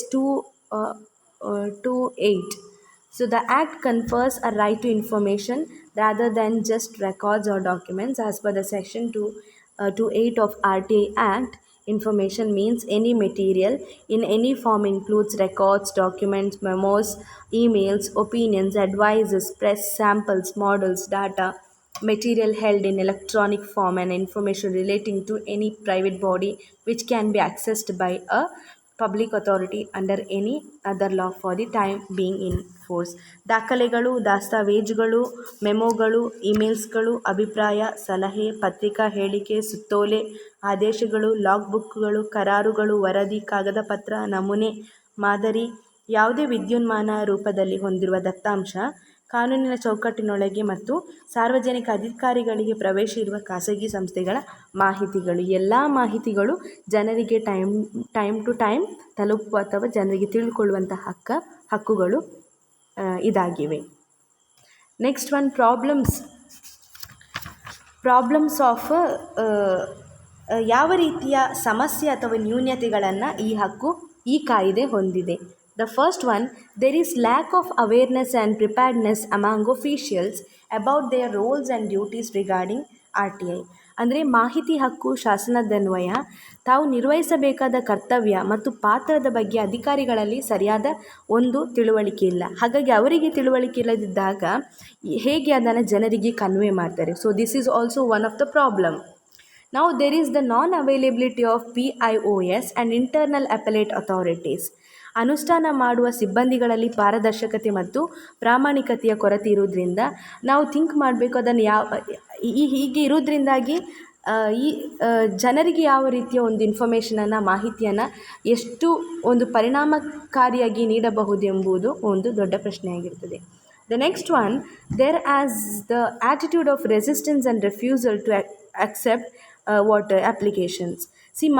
2(8). So the Act confers a right to information rather than just records or documents. As per the section 2(8) of RTI Act, information means any material in any form includes records, documents, memos, emails, opinions, advices, press, samples, models, data, material held in electronic form and information relating to any private body which can be accessed by a public authority under any other law for the time being in force. ದಾಖಲೆಗಳು, ದಾಸ್ತಾವೇಜುಗಳು, ಮೆಮೊಗಳು, ಇಮೇಲ್ಸ್ಗಳು, ಅಭಿಪ್ರಾಯ, ಸಲಹೆ, ಪತ್ರಿಕಾ ಹೇಳಿಕೆ, ಸುತ್ತೋಲೆ, ಆದೇಶಗಳು, log ಬುಕ್ಗಳು, ಕರಾರುಗಳು, ವರದಿ, ಕಾಗದ ಪತ್ರ, ನಮೂನೆ, ಮಾದರಿ, ಯಾವುದೇ ವಿದ್ಯುನ್ಮಾನ ರೂಪದಲ್ಲಿ ಹೊಂದಿರುವ ದತ್ತಾಂಶ, ಕಾನೂನಿನ ಚೌಕಟ್ಟಿನೊಳಗೆ ಮತ್ತು ಸಾರ್ವಜನಿಕ ಅಧಿಕಾರಿಗಳಿಗೆ ಪ್ರವೇಶ ಇರುವ ಖಾಸಗಿ ಸಂಸ್ಥೆಗಳ ಮಾಹಿತಿಗಳು. ಎಲ್ಲ ಮಾಹಿತಿಗಳು ಜನರಿಗೆ ಟೈಮ್ ಟು ಟೈಮ್ ತಲುಪುವ ಅಥವಾ ಜನರಿಗೆ ತಿಳ್ಕೊಳ್ಳುವಂಥ ಹಕ್ಕುಗಳು ಇದಾಗಿವೆ. ನೆಕ್ಸ್ಟ್ ಒನ್ ಪ್ರಾಬ್ಲಮ್ಸ್ ಆಫ್ ಯಾವ ರೀತಿಯ ಸಮಸ್ಯೆ ಅಥವಾ ನ್ಯೂನತೆಗಳನ್ನು ಈ ಕಾಯ್ದೆ ಹೊಂದಿದೆ. The first one, there is lack of awareness and preparedness among officials about their roles and duties regarding RTI. ಅಂದರೆ ಮಾಹಿತಿ ಹಕ್ಕು ಶಾಸನದನ್ವಯ ತಾವು ನಿರ್ವಹಿಸಬೇಕಾದ ಕರ್ತವ್ಯ ಮತ್ತು ಪಾತ್ರದ ಬಗ್ಗೆ ಅಧಿಕಾರಿಗಳಲ್ಲಿ ಸರಿಯಾದ ಒಂದು ತಿಳುವಳಿಕೆ ಇಲ್ಲ. ಹಾಗಾಗಿ ಅವರಿಗೆ ತಿಳುವಳಿಕೆ ಇಲ್ಲದಿದ್ದಾಗ ಹೇಗೆ ಅದನ್ನು ಜನರಿಗೆ ಕನ್ವೆ ಮಾಡ್ತಾರೆ. So this is also one of the problem. Now there is the non-availability of PIOS and internal appellate authorities. ಅನುಷ್ಠಾನ ಮಾಡುವ ಸಿಬ್ಬಂದಿಗಳಲ್ಲಿ ಪಾರದರ್ಶಕತೆ ಮತ್ತು ಪ್ರಾಮಾಣಿಕತೆಯ ಕೊರತೆ ಇರುವುದರಿಂದ ನಾವು ಥಿಂಕ್ ಮಾಡಬೇಕು ಅದನ್ನು ಹೀಗೆ ಇರೋದ್ರಿಂದಾಗಿ ಈ ಜನರಿಗೆ ಯಾವ ರೀತಿಯ ಒಂದು ಇನ್ಫಾರ್ಮೇಷನನ್ನು ಮಾಹಿತಿಯನ್ನು ಎಷ್ಟು ಒಂದು ಪರಿಣಾಮಕಾರಿಯಾಗಿ ನೀಡಬಹುದು ಎಂಬುದು ಒಂದು ದೊಡ್ಡ ಪ್ರಶ್ನೆಯಾಗಿರ್ತದೆ. The next one, there as the attitude of resistance and refusal to accept applications.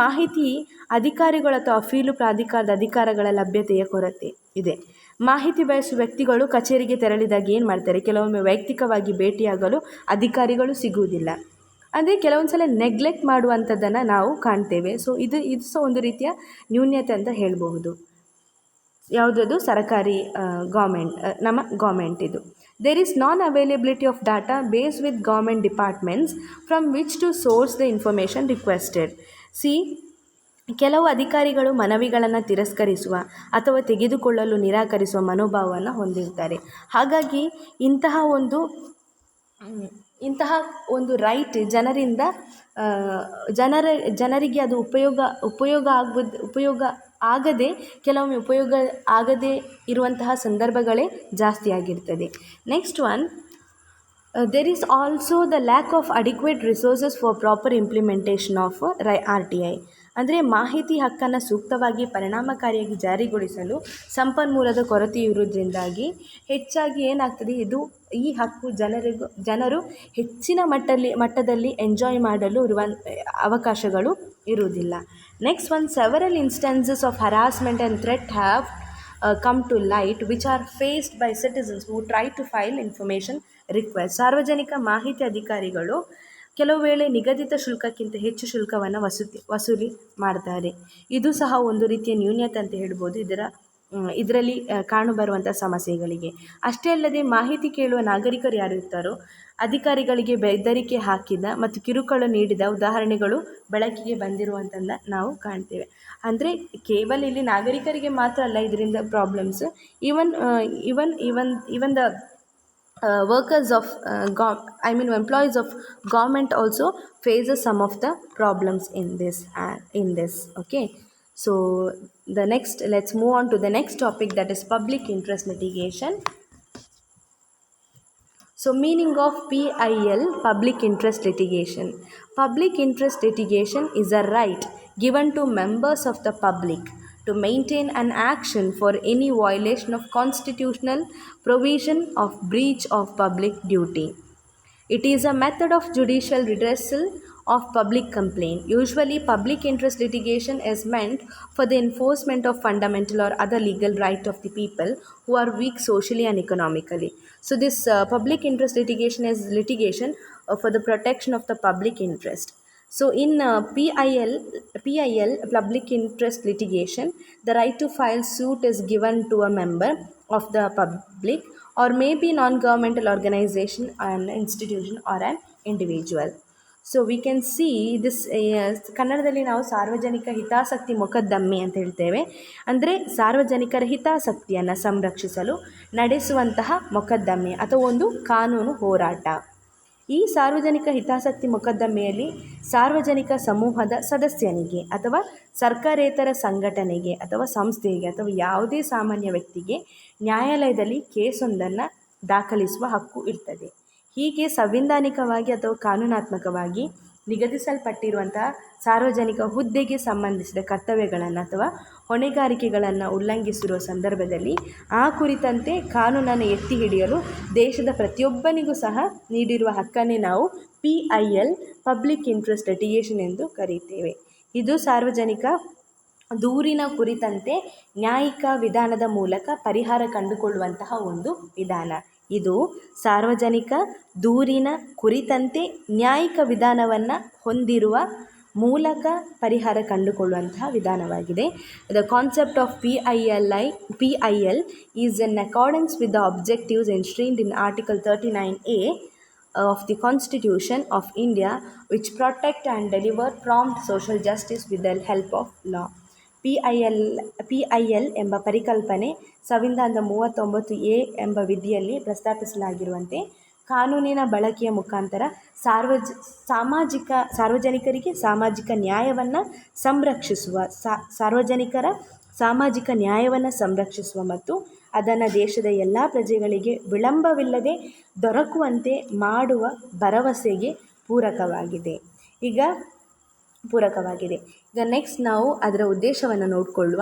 ಮಾಹಿತಿ ಅಧಿಕಾರಿಗಳು ಅಥವಾ ಅಪೀಲು ಪ್ರಾಧಿಕಾರದ ಅಧಿಕಾರಗಳ ಲಭ್ಯತೆಯ ಕೊರತೆ ಇದೆ. ಮಾಹಿತಿ ಬಯಸುವ ವ್ಯಕ್ತಿಗಳು ಕಚೇರಿಗೆ ತೆರಳಿದಾಗ ಏನು ಮಾಡ್ತಾರೆ, ಕೆಲವೊಮ್ಮೆ ವೈಯಕ್ತಿಕವಾಗಿ ಭೇಟಿಯಾಗಲು ಅಧಿಕಾರಿಗಳು ಸಿಗುವುದಿಲ್ಲ. ಅಂದರೆ ಕೆಲವೊಂದು ಸಲ ನೆಗ್ಲೆಕ್ಟ್ ಮಾಡುವಂಥದ್ದನ್ನು ನಾವು ಕಾಣ್ತೇವೆ. ಸೊ ಇದು ಸಹ ಒಂದು ರೀತಿಯ ನ್ಯೂನ್ಯತೆ ಅಂತ ಹೇಳಬಹುದು. ಯಾವುದದು? ಸರ್ಕಾರಿ ಗೌರ್ಮೆಂಟ್, ನಮ್ಮ ಗೌರ್ಮೆಂಟ್ ಇದು. There is non-availability of data based with government departments from which to source the information requested. See, ಕೆಲವು ಅಧಿಕಾರಿಗಳು ಮನವಿಗಳನ್ನು ತಿರಸ್ಕರಿಸುವ ಅಥವಾ ತೆಗೆದುಕೊಳ್ಳಲು ನಿರಾಕರಿಸುವ ಮನೋಭಾವವನ್ನು ಹೊಂದಿರ್ತಾರೆ. ಹಾಗಾಗಿ ಇಂತಹ ಒಂದು ರೈಟ್ ಜನರಿಗೆ ಅದು ಉಪಯೋಗ ಆಗದೆ, ಕೆಲವೊಮ್ಮೆ ಉಪಯೋಗ ಆಗದೇ ಇರುವಂತಹ ಸಂದರ್ಭಗಳೇ ಜಾಸ್ತಿ ಆಗಿರ್ತದೆ. Next one, there is also the lack of adequate resources for proper implementation of RTI. ಅಂದರೆ ಮಾಹಿತಿ ಹಕ್ಕನ್ನು ಸೂಕ್ತವಾಗಿ ಪರಿಣಾಮಕಾರಿಯಾಗಿ ಜಾರಿಗೊಳಿಸಲು ಸಂಪನ್ಮೂಲದ ಕೊರತೆ ಇರುವುದರಿಂದಾಗಿ ಹೆಚ್ಚಾಗಿ ಏನಾಗ್ತದೆ, ಈ ಹಕ್ಕು ಜನರು ಹೆಚ್ಚಿನ ಮಟ್ಟದಲ್ಲಿ ಎಂಜಾಯ್ ಮಾಡಲು ಅವಕಾಶಗಳು ಇರುವುದಿಲ್ಲ. Next one, several instances of harassment and threat have come to light which are faced by citizens who try to file information request. ಸಾರ್ವಜನಿಕ ಮಾಹಿತಿ ಅಧಿಕಾರಿಗಳು ಕೆಲವು ವೇಳೆ ನಿಗದಿತ ಶುಲ್ಕಕ್ಕಿಂತ ಹೆಚ್ಚು ಶುಲ್ಕವನ್ನು ವಸೂಲಿ ಮಾಡ್ತಾರೆ. ಇದು ಸಹ ಒಂದು ರೀತಿಯ ನ್ಯೂನ್ಯತೆ ಅಂತ ಹೇಳ್ಬೋದು ಇದರಲ್ಲಿ ಕಾಣಬರುವಂಥ ಸಮಸ್ಯೆಗಳಿಗೆ. ಅಷ್ಟೇ ಅಲ್ಲದೆ ಮಾಹಿತಿ ಕೇಳುವ ನಾಗರಿಕರು ಯಾರು ಇರ್ತಾರೋ ಅಧಿಕಾರಿಗಳಿಗೆ ಬೆದರಿಕೆ ಹಾಕಿದ ಮತ್ತು ಕಿರುಕುಳ ನೀಡಿದ ಉದಾಹರಣೆಗಳು ಬೆಳಕಿಗೆ ಬಂದಿರುವಂಥದ್ದನ್ನು ನಾವು ಕಾಣ್ತೇವೆ. ಅಂದರೆ ಕೇವಲ ಇಲ್ಲಿ ನಾಗರಿಕರಿಗೆ ಮಾತ್ರ ಅಲ್ಲ ಇದರಿಂದ problems, even the workers of employees of government also faces some of the problems in this. Okay, so let's move on to the next topic, that is public interest litigation. So meaning of PIL, public interest litigation. Public interest litigation is a right given to members of the public to maintain an action for any violation of constitutional provision of breach of public duty. It is a method of judicial redressal of public complaint. Usually, public interest litigation is meant for the enforcement of fundamental or other legal right of the people who are weak socially and economically. So, this public interest litigation is litigation for the protection of the public interest. So, in PIL, public interest litigation, the right to file suit is given to a member of the public or maybe non-governmental organization, an institution or an individual. So we can see this, ಕನ್ನಡದಲ್ಲಿ ನಾವು ಸಾರ್ವಜನಿಕ ಹಿತಾಸಕ್ತಿ ಮೊಕದ್ದಮೆ ಅಂತ ಹೇಳ್ತೇವೆ. ಅಂದರೆ ಸಾರ್ವಜನಿಕರ ಹಿತಾಸಕ್ತಿಯನ್ನು ಸಂರಕ್ಷಿಸಲು ನಡೆಸುವಂತಹ ಮೊಕದ್ದಮೆ ಅಥವಾ ಒಂದು ಕಾನೂನು ಹೋರಾಟ. ಈ ಸಾರ್ವಜನಿಕ ಹಿತಾಸಕ್ತಿ ಮೊಕದ್ದಮೆಯಲ್ಲಿ ಸಾರ್ವಜನಿಕ ಸಮೂಹದ ಸದಸ್ಯನಿಗೆ ಅಥವಾ ಸರ್ಕಾರೇತರ ಸಂಘಟನೆಗೆ ಅಥವಾ ಸಂಸ್ಥೆಗೆ ಅಥವಾ ಯಾವುದೇ ಸಾಮಾನ್ಯ ವ್ಯಕ್ತಿಗೆ ನ್ಯಾಯಾಲಯದಲ್ಲಿ ಕೇಸೊಂದನ್ನು ದಾಖಲಿಸುವ ಹಕ್ಕು ಇರ್ತದೆ. ಹೀಗೆ ಸಂವಿಧಾನಿಕವಾಗಿ ಅಥವಾ ಕಾನೂನಾತ್ಮಕವಾಗಿ ನಿಗದಿಸಲ್ಪಟ್ಟಿರುವಂತಹ ಸಾರ್ವಜನಿಕ ಹುದ್ದೆಗೆ ಸಂಬಂಧಿಸಿದ ಕರ್ತವ್ಯಗಳನ್ನು ಅಥವಾ ಹೊಣೆಗಾರಿಕೆಗಳನ್ನು ಉಲ್ಲಂಘಿಸಿರುವ ಸಂದರ್ಭದಲ್ಲಿ ಆ ಕುರಿತಂತೆ ಕಾನೂನನ್ನು ಎತ್ತಿ ಹಿಡಿಯಲು ದೇಶದ ಪ್ರತಿಯೊಬ್ಬನಿಗೂ ಸಹ ನೀಡಿರುವ ಹಕ್ಕನ್ನೇ ನಾವು PIL, ಪಬ್ಲಿಕ್ ಇಂಟ್ರೆಸ್ಟ್ ಲಿಟಿಗೇಷನ್ ಎಂದು ಕರೆಯುತ್ತೇವೆ. ಇದು ಸಾರ್ವಜನಿಕ ದೂರಿನ ಕುರಿತಂತೆ ನ್ಯಾಯಿಕ ವಿಧಾನದ ಮೂಲಕ ಪರಿಹಾರ ಕಂಡುಕೊಳ್ಳುವಂತಹ ಒಂದು ವಿಧಾನ. ಇದು ಸಾರ್ವಜನಿಕ ದೂರಿನ ಕುರಿತಂತೆ ನ್ಯಾಯಿಕ ವಿಧಾನವನ್ನು ಹೊಂದಿರುವ ಮೂಲಕ ಪರಿಹಾರ ಕಂಡುಕೊಳ್ಳುವಂತಹ ವಿಧಾನವಾಗಿದೆ. The concept of PIL is in accordance with the objectives enshrined in Article 39A of the Constitution of India, which protect and deliver prompt social justice with the help of law. PIL ಎಂಬ ಪರಿಕಲ್ಪನೆ ಸಂವಿಧಾನದ 39A ಎಂಬ ವಿಧಿಯಲ್ಲಿ ಪ್ರಸ್ತಾಪಿಸಲಾಗಿರುವಂತೆ ಕಾನೂನಿನ ಬಳಕೆಯ ಮುಖಾಂತರ ಸಾರ್ವಜನಿಕರಿಗೆ ಸಾಮಾಜಿಕ ನ್ಯಾಯವನ್ನು ಸಂರಕ್ಷಿಸುವ ಮತ್ತು ಅದನ್ನು ದೇಶದ ಎಲ್ಲ ಪ್ರಜೆಗಳಿಗೆ ವಿಳಂಬವಿಲ್ಲದೆ ದೊರಕುವಂತೆ ಮಾಡುವ ಭರವಸೆಗೆ ಪೂರಕವಾಗಿದೆ. ಈಗ ನೆಕ್ಸ್ಟ್ ನಾವು ಅದರ ಉದ್ದೇಶವನ್ನು ನೋಡಿಕೊಳ್ಳುವ.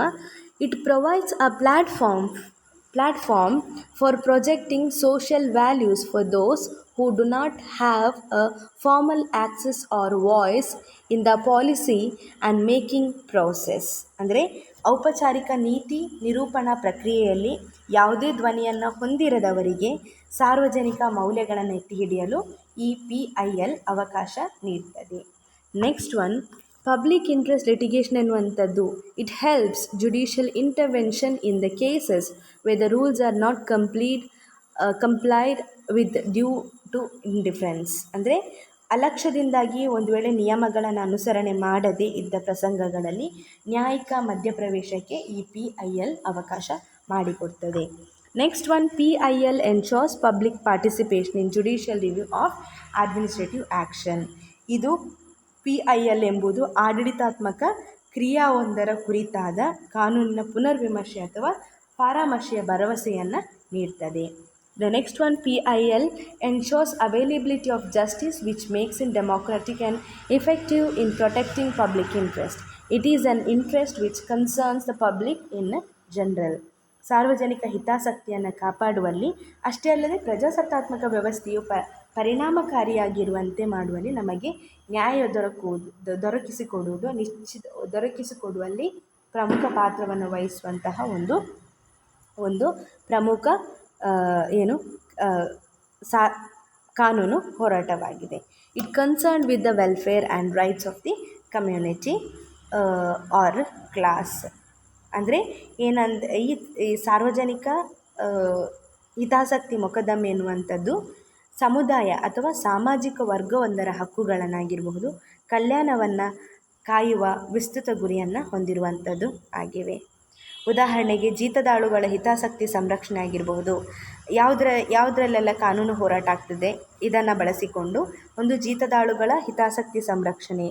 It provides a platform for projecting social values for those who do not have a formal access or voice in the policy and making process. ಅಂದರೆ ಔಪಚಾರಿಕ ನೀತಿ ನಿರೂಪಣಾ ಪ್ರಕ್ರಿಯೆಯಲ್ಲಿ ಯಾವುದೇ ಧ್ವನಿಯನ್ನು ಹೊಂದಿರದವರಿಗೆ ಸಾರ್ವಜನಿಕ ಮೌಲ್ಯಗಳನ್ನು ಎತ್ತಿ ಹಿಡಿಯಲು ಈ PIL ಅವಕಾಶ ನೀಡುತ್ತದೆ. Next one, public interest litigation ಎನ್ನುವಂಥದ್ದು it helps judicial intervention in the cases wear the rules R not complete ಕಂಪ್ಲೈಡ್ with due to indifference, ಅಂದರೆ ಅಲಕ್ಷ್ಯದಿಂದಾಗಿ ಒಂದು ವೇಳೆ ನಿಯಮಗಳನ್ನು ಅನುಸರಣೆ ಮಾಡದೇ ಇದ್ದ ಪ್ರಸಂಗಗಳಲ್ಲಿ ನ್ಯಾಯಿಕ ಮಧ್ಯಪ್ರವೇಶಕ್ಕೆ ಈ PIL ಅವಕಾಶ ಮಾಡಿಕೊಡ್ತದೆ. Next one, PIL ensures public participation in judicial review of administrative action. ಇದು PIL ಎಂಬುದು ಆಡಳಿತಾತ್ಮಕ ಕ್ರಿಯಾವೊಂದರ ಕುರಿತಾದ ಕಾನೂನಿನ ಪುನರ್ವಿಮರ್ಶೆ ಅಥವಾ ಪರಾಮರ್ಶೆಯ ಭರವಸೆಯನ್ನು ನೀಡ್ತದೆ. The next one, PIL ensures availability of justice which makes it democratic and effective in protecting public interest. It is an interest which concerns the public in general. ಸಾರ್ವಜನಿಕ ಹಿತಾಸಕ್ತಿಯನ್ನು ಕಾಪಾಡುವಲ್ಲಿ ಅಷ್ಟೇ ಅಲ್ಲದೆ ಪ್ರಜಾಸತ್ತಾತ್ಮಕ ವ್ಯವಸ್ಥೆಯು ಪರಿಣಾಮಕಾರಿಯಾಗಿರುವಂತೆ ಮಾಡುವಲ್ಲಿ ನಮಗೆ ನ್ಯಾಯ ದೊರಕಿಸಿಕೊಡುವಲ್ಲಿ ಪ್ರಮುಖ ಪಾತ್ರವನ್ನು ವಹಿಸುವಂತಹ ಒಂದು ಪ್ರಮುಖ ಕಾನೂನು ಹೋರಾಟವಾಗಿದೆ. It concern with the welfare and rights of the community R class. ಅಂದರೆ ಈ ಸಾರ್ವಜನಿಕ ಹಿತಾಸಕ್ತಿ ಮೊಕದ್ದಮೆ ಎನ್ನುವಂಥದ್ದು ಸಮುದಾಯ ಅಥವಾ ಸಾಮಾಜಿಕ ವರ್ಗವೊಂದರ ಹಕ್ಕುಗಳನ್ನಾಗಿರಬಹುದು, ಕಲ್ಯಾಣವನ್ನು ಕಾಯುವ ವಿಸ್ತೃತ ಗುರಿಯನ್ನು ಹೊಂದಿರುವಂಥದ್ದು ಆಗಿವೆ. ಉದಾಹರಣೆಗೆ ಜೀತದಾಳುಗಳ ಹಿತಾಸಕ್ತಿ ಸಂರಕ್ಷಣೆ ಆಗಿರಬಹುದು. ಯಾವುದರಲ್ಲೆಲ್ಲ ಕಾನೂನು ಹೋರಾಟ ಆಗ್ತದೆ ಇದನ್ನು ಬಳಸಿಕೊಂಡು ಒಂದು ಜೀತದಾಳುಗಳ ಹಿತಾಸಕ್ತಿ ಸಂರಕ್ಷಣೆ,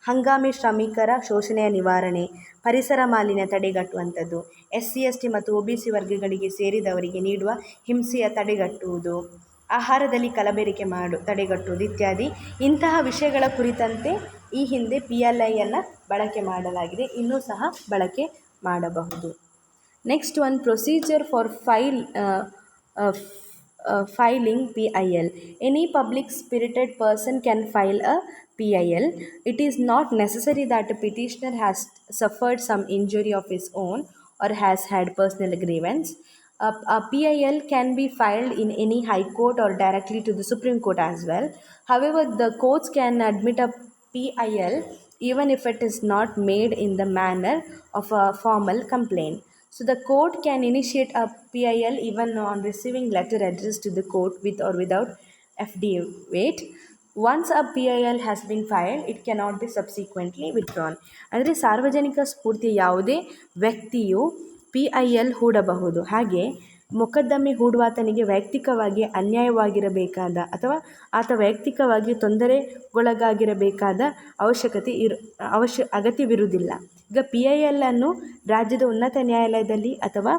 ಹಂಗಾಮಿ ಶ್ರಮಿಕರ ಶೋಷಣೆಯ ನಿವಾರಣೆ, ಪರಿಸರ ಮಾಲಿನ್ಯ ತಡೆಗಟ್ಟುವಂಥದ್ದು, SC ST ಮತ್ತು OBC ವರ್ಗಗಳಿಗೆ ಸೇರಿದವರಿಗೆ ನೀಡುವ ಹಿಂಸೆಯ ತಡೆಗಟ್ಟುವುದು, ಆಹಾರದಲ್ಲಿ ಕಲಬೆರಕೆ ತಡೆಗಟ್ಟುವುದು ಇತ್ಯಾದಿ ಇಂತಹ ವಿಷಯಗಳ ಕುರಿತಂತೆ ಈ ಹಿಂದೆ PILಯನ್ನು ಬಳಕೆ ಮಾಡಲಾಗಿದೆ, ಇನ್ನೂ ಸಹ ಬಳಕೆ ಮಾಡಬಹುದು. Next one, procedure for filing PIL. Any public spirited person can file a PIL. It is not necessary that a petitioner has suffered some injury of his own or has had personal grievance. A PIL can be filed in any high court or directly to the Supreme Court as well. However, the courts can admit a PIL even if it is not made in the manner of a formal complaint. So the court can initiate a PIL even on receiving letter addressed to the court with or without affidavit. Once a PIL has been filed, it cannot be subsequently withdrawn. ಅಂದರೆ ಸಾರ್ವಜನಿಕ ಸ್ಫೂರ್ತಿಯ ಯಾವುದೇ ವ್ಯಕ್ತಿಯು PIL ಹೂಡಬಹುದು. ಹಾಗೆ ಮೊಕದ್ದಮೆ ಹೂಡುವಾತನಿಗೆ ವೈಯಕ್ತಿಕವಾಗಿ ಅನ್ಯಾಯವಾಗಿರಬೇಕಾದ ಅಥವಾ ಆತ ವೈಯಕ್ತಿಕವಾಗಿ ತೊಂದರೆಗೊಳಗಾಗಿರಬೇಕಾದ ಅಗತ್ಯವಿರುವುದಿಲ್ಲ. ಈಗ PIL ಅನ್ನು ರಾಜ್ಯದ ಉನ್ನತ ನ್ಯಾಯಾಲಯದಲ್ಲಿ ಅಥವಾ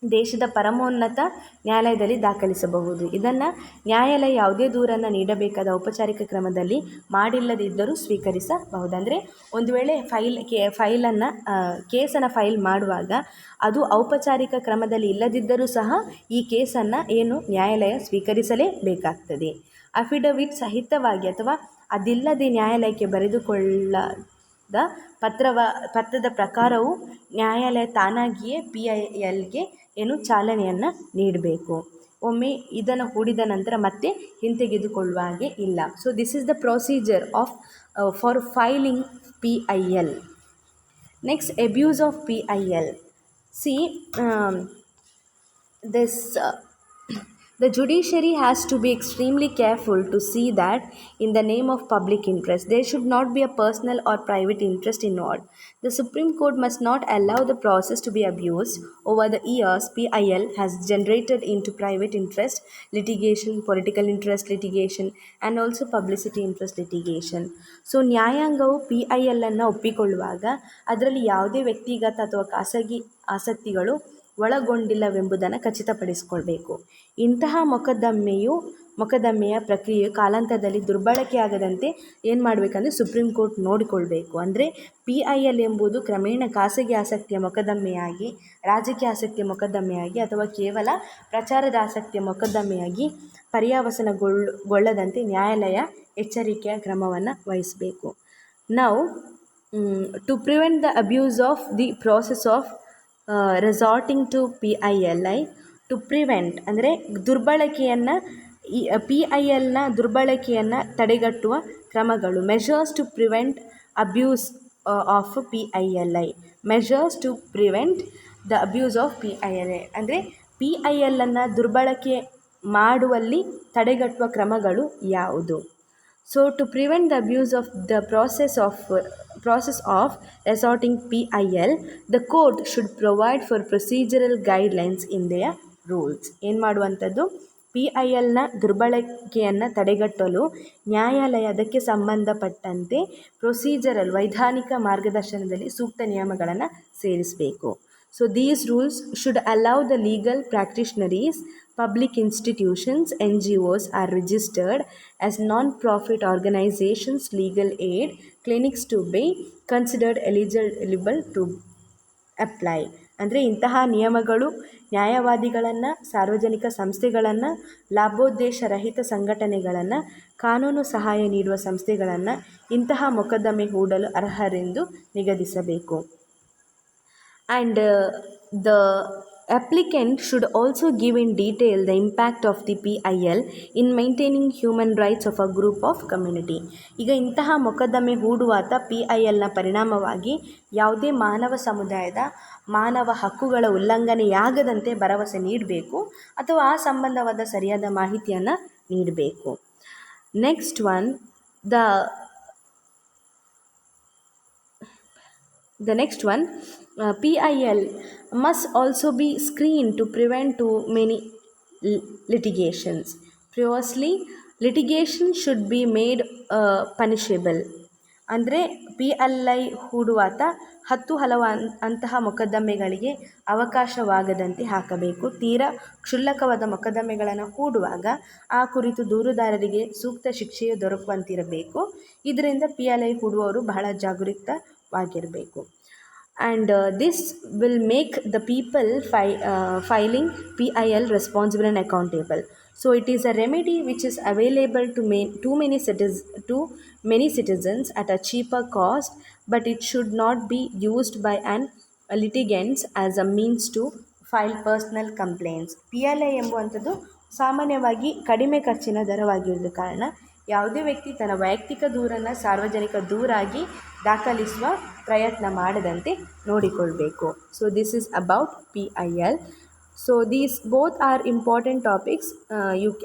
ದೇಶದ ಪರಮೋನ್ನತ ನ್ಯಾಯಾಲಯದಲ್ಲಿ ದಾಖಲಿಸಬಹುದು. ಇದನ್ನು ನ್ಯಾಯಾಲಯ ಯಾವುದೇ ದೂರನ್ನು ನೀಡಬೇಕಾದ ಔಪಚಾರಿಕ ಕ್ರಮದಲ್ಲಿ ಮಾಡಿಲ್ಲದಿದ್ದರೂ ಸ್ವೀಕರಿಸಬಹುದು. ಅಂದರೆ ಒಂದು ವೇಳೆ ಕೇಸನ್ನು ಫೈಲ್ ಮಾಡುವಾಗ ಅದು ಔಪಚಾರಿಕ ಕ್ರಮದಲ್ಲಿ ಇಲ್ಲದಿದ್ದರೂ ಸಹ ಈ ಕೇಸನ್ನು ನ್ಯಾಯಾಲಯ ಸ್ವೀಕರಿಸಲೇಬೇಕಾಗ್ತದೆ. ಅಫಿಡವಿಟ್ ಸಹಿತವಾಗಿ ಅಥವಾ ಅದಿಲ್ಲದೆ ನ್ಯಾಯಾಲಯಕ್ಕೆ ಬರೆದುಕೊಳ್ಳದ ಪತ್ರದ ಪ್ರಕಾರವೂ ನ್ಯಾಯಾಲಯ ತಾನಾಗಿಯೇ PILಗೆ ಚಾಲನೆಯನ್ನು ನೀಡಬೇಕು. ಒಮ್ಮೆ ಇದನ್ನು ಹೂಡಿದ ನಂತರ ಮತ್ತೆ ಹಿಂತೆಗೆದುಕೊಳ್ಳುವ ಹಾಗೆ ಇಲ್ಲ. So this is the procedure for filing PIL. Next, abuse of PIL. The judiciary has to be extremely careful to see that in the name of public interest there should not be a personal or private interest involved. The Supreme Court must not allow the process to be abused. Over the years, PIL has generated into private interest litigation, political interest litigation and also publicity interest litigation. So ನ್ಯಾಯಾಂಗವು PIL ಅನ್ನು ಒಪ್ಪಿಕೊಳ್ಳುವಾಗ ಅದರಲ್ಲಿ ಯಾವುದೇ ವ್ಯಕ್ತಿಗತ ಅಥವಾ ಖಾಸಗಿ ಆಸಕ್ತಿಗಳು ಒಳಗೊಂಡಿಲ್ಲವೆಂಬುದನ್ನು ಖಚಿತಪಡಿಸಿಕೊಳ್ಬೇಕು. ಇಂತಹ ಮೊಕದ್ದಮೆಯ ಪ್ರಕ್ರಿಯೆಯು ಕಾಲಾಂತರದಲ್ಲಿ ದುರ್ಬಳಕೆಯಾಗದಂತೆ ಏನು ಮಾಡಬೇಕಂದ್ರೆ ಸುಪ್ರೀಂ ಕೋರ್ಟ್ ನೋಡಿಕೊಳ್ಬೇಕು. ಅಂದರೆ PIL ಎಂಬುದು ಕ್ರಮೇಣ ಖಾಸಗಿ ಆಸಕ್ತಿಯ ಮೊಕದ್ದಮೆಯಾಗಿ, ರಾಜಕೀಯ ಆಸಕ್ತಿಯ ಮೊಕದ್ದಮೆಯಾಗಿ ಅಥವಾ ಕೇವಲ ಪ್ರಚಾರದ ಆಸಕ್ತಿಯ ಮೊಕದ್ದಮೆಯಾಗಿ ಪರ್ಯಾವಸನಗೊಳ್ಳದಂತೆ ನ್ಯಾಯಾಲಯ ಎಚ್ಚರಿಕೆಯ ಕ್ರಮವನ್ನು ವಹಿಸಬೇಕು. ನಾವು to prevent the abuse of the process of ರೆಸಾರ್ಟಿಂಗ್ to PILI, to prevent ಅಂದರೆ PILನ ದುರ್ಬಳಕೆಯನ್ನು ತಡೆಗಟ್ಟುವ ಕ್ರಮಗಳು. Measures to prevent abuse of PILI. Measures to prevent the abuse of PILI ಅಂದರೆ PILನ್ನು ದುರ್ಬಳಕೆ ಮಾಡುವಲ್ಲಿ ತಡೆಗಟ್ಟುವ ಕ್ರಮಗಳು ಯಾವುದು? So to prevent the abuse of the process of resorting PIL, the court should provide for procedural guidelines in their rules. ಏನು ಮಾಡುವಂಥದ್ದು? PILನ ದುರ್ಬಳಕೆಯನ್ನು ತಡೆಗಟ್ಟಲು ನ್ಯಾಯಾಲಯ ಅದಕ್ಕೆ ಸಂಬಂಧಪಟ್ಟಂತೆ ಪ್ರೊಸೀಜರಲ್ ವೈಧಾನಿಕ ಮಾರ್ಗದರ್ಶನದಲ್ಲಿ ಸೂಕ್ತ ನಿಯಮಗಳನ್ನು ಸೇರಿಸಬೇಕು. So these rules should allow the legal practitioners, public institutions, NGOs are registered as non-profit organizations, legal aid clinics to be considered eligible to apply. ಅಂದರೆ ಇಂತಹ ನಿಯಮಗಳು ನ್ಯಾಯವಾದಿಗಳನ್ನು, ಸಾರ್ವಜನಿಕ ಸಂಸ್ಥೆಗಳನ್ನು, ಲಾಭೋದ್ದೇಶ ರಹಿತ ಸಂಘಟನೆಗಳನ್ನು, ಕಾನೂನು ಸಹಾಯ ನೀಡುವ ಸಂಸ್ಥೆಗಳನ್ನು ಇಂತಹ ಮೊಕದ್ದಮೆ ಹೂಡಲು ಅರ್ಹರೆಂದು ನಿಗದಿಸಬೇಕು. And the applicant should also give in detail the impact of the PIL in maintaining human rights of a group of community. ಈಗ ಇಂತಹ ಮೊಕದ್ದಮೆ ಹೂಡುವಾತ PILನ ಪರಿಣಾಮವಾಗಿ ಯಾವುದೇ ಮಾನವ ಸಮುದಾಯದ ಮಾನವ ಹಕ್ಕುಗಳ ಉಲ್ಲಂಘನೆಯಾಗದಂತೆ ಭರವಸೆ ನೀಡಬೇಕು ಅಥವಾ ಆ ಸಂಬಂಧವಾದ ಸರಿಯಾದ ಮಾಹಿತಿಯನ್ನು ನೀಡಬೇಕು. Next one, The next one, PIL must also be screened to prevent too many litigations. Previously, litigation should be made punishable. ಅಂದರೆ PIL ಹೂಡುವಾತ ಹಲವು ಅಂತಹ ಮೊಕದ್ದಮೆಗಳಿಗೆ ಅವಕಾಶವಾಗದಂತೆ ಹಾಕಬೇಕು. ತೀರಾ ಕ್ಷುಲ್ಲಕವಾದ ಮೊಕದ್ದಮೆಗಳನ್ನು ಹೂಡುವಾಗ ಆ ಕುರಿತು ದೂರುದಾರರಿಗೆ ಸೂಕ್ತ ಶಿಕ್ಷೆಯು ದೊರಕುವಂತಿರಬೇಕು. ಇದರಿಂದ PIL ಹೂಡುವವರು ಬಹಳ ಜಾಗರೂಕವಾಗಿರಬೇಕು. And this will make the people filing PIL responsible and accountable. So it is a remedy which is available to many citizens at a cheaper cost, but it should not be used by an litigants as a means to file personal complaints. PIL ಎಂಬುವಂಥದ್ದು ಸಾಮಾನ್ಯವಾಗಿ ಕಡಿಮೆ ಖರ್ಚಿನ ದರವಾಗಿರುವ ಕಾರಣ ಯಾವುದೇ ವ್ಯಕ್ತಿ ತನ್ನ ವೈಯಕ್ತಿಕ ದೂರನ್ನು ಸಾರ್ವಜನಿಕ ದೂರಾಗಿ ದಾಖಲಿಸುವ ಪ್ರಯತ್ನ ಮಾಡದಂತೆ ನೋಡಿಕೊಳ್ಬೇಕು. So this is about PIL. So these both are important topics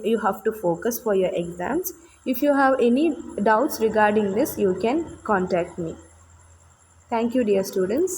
you have to focus for your exams. If you have any doubts regarding this, you can contact me. Thank you, dear students.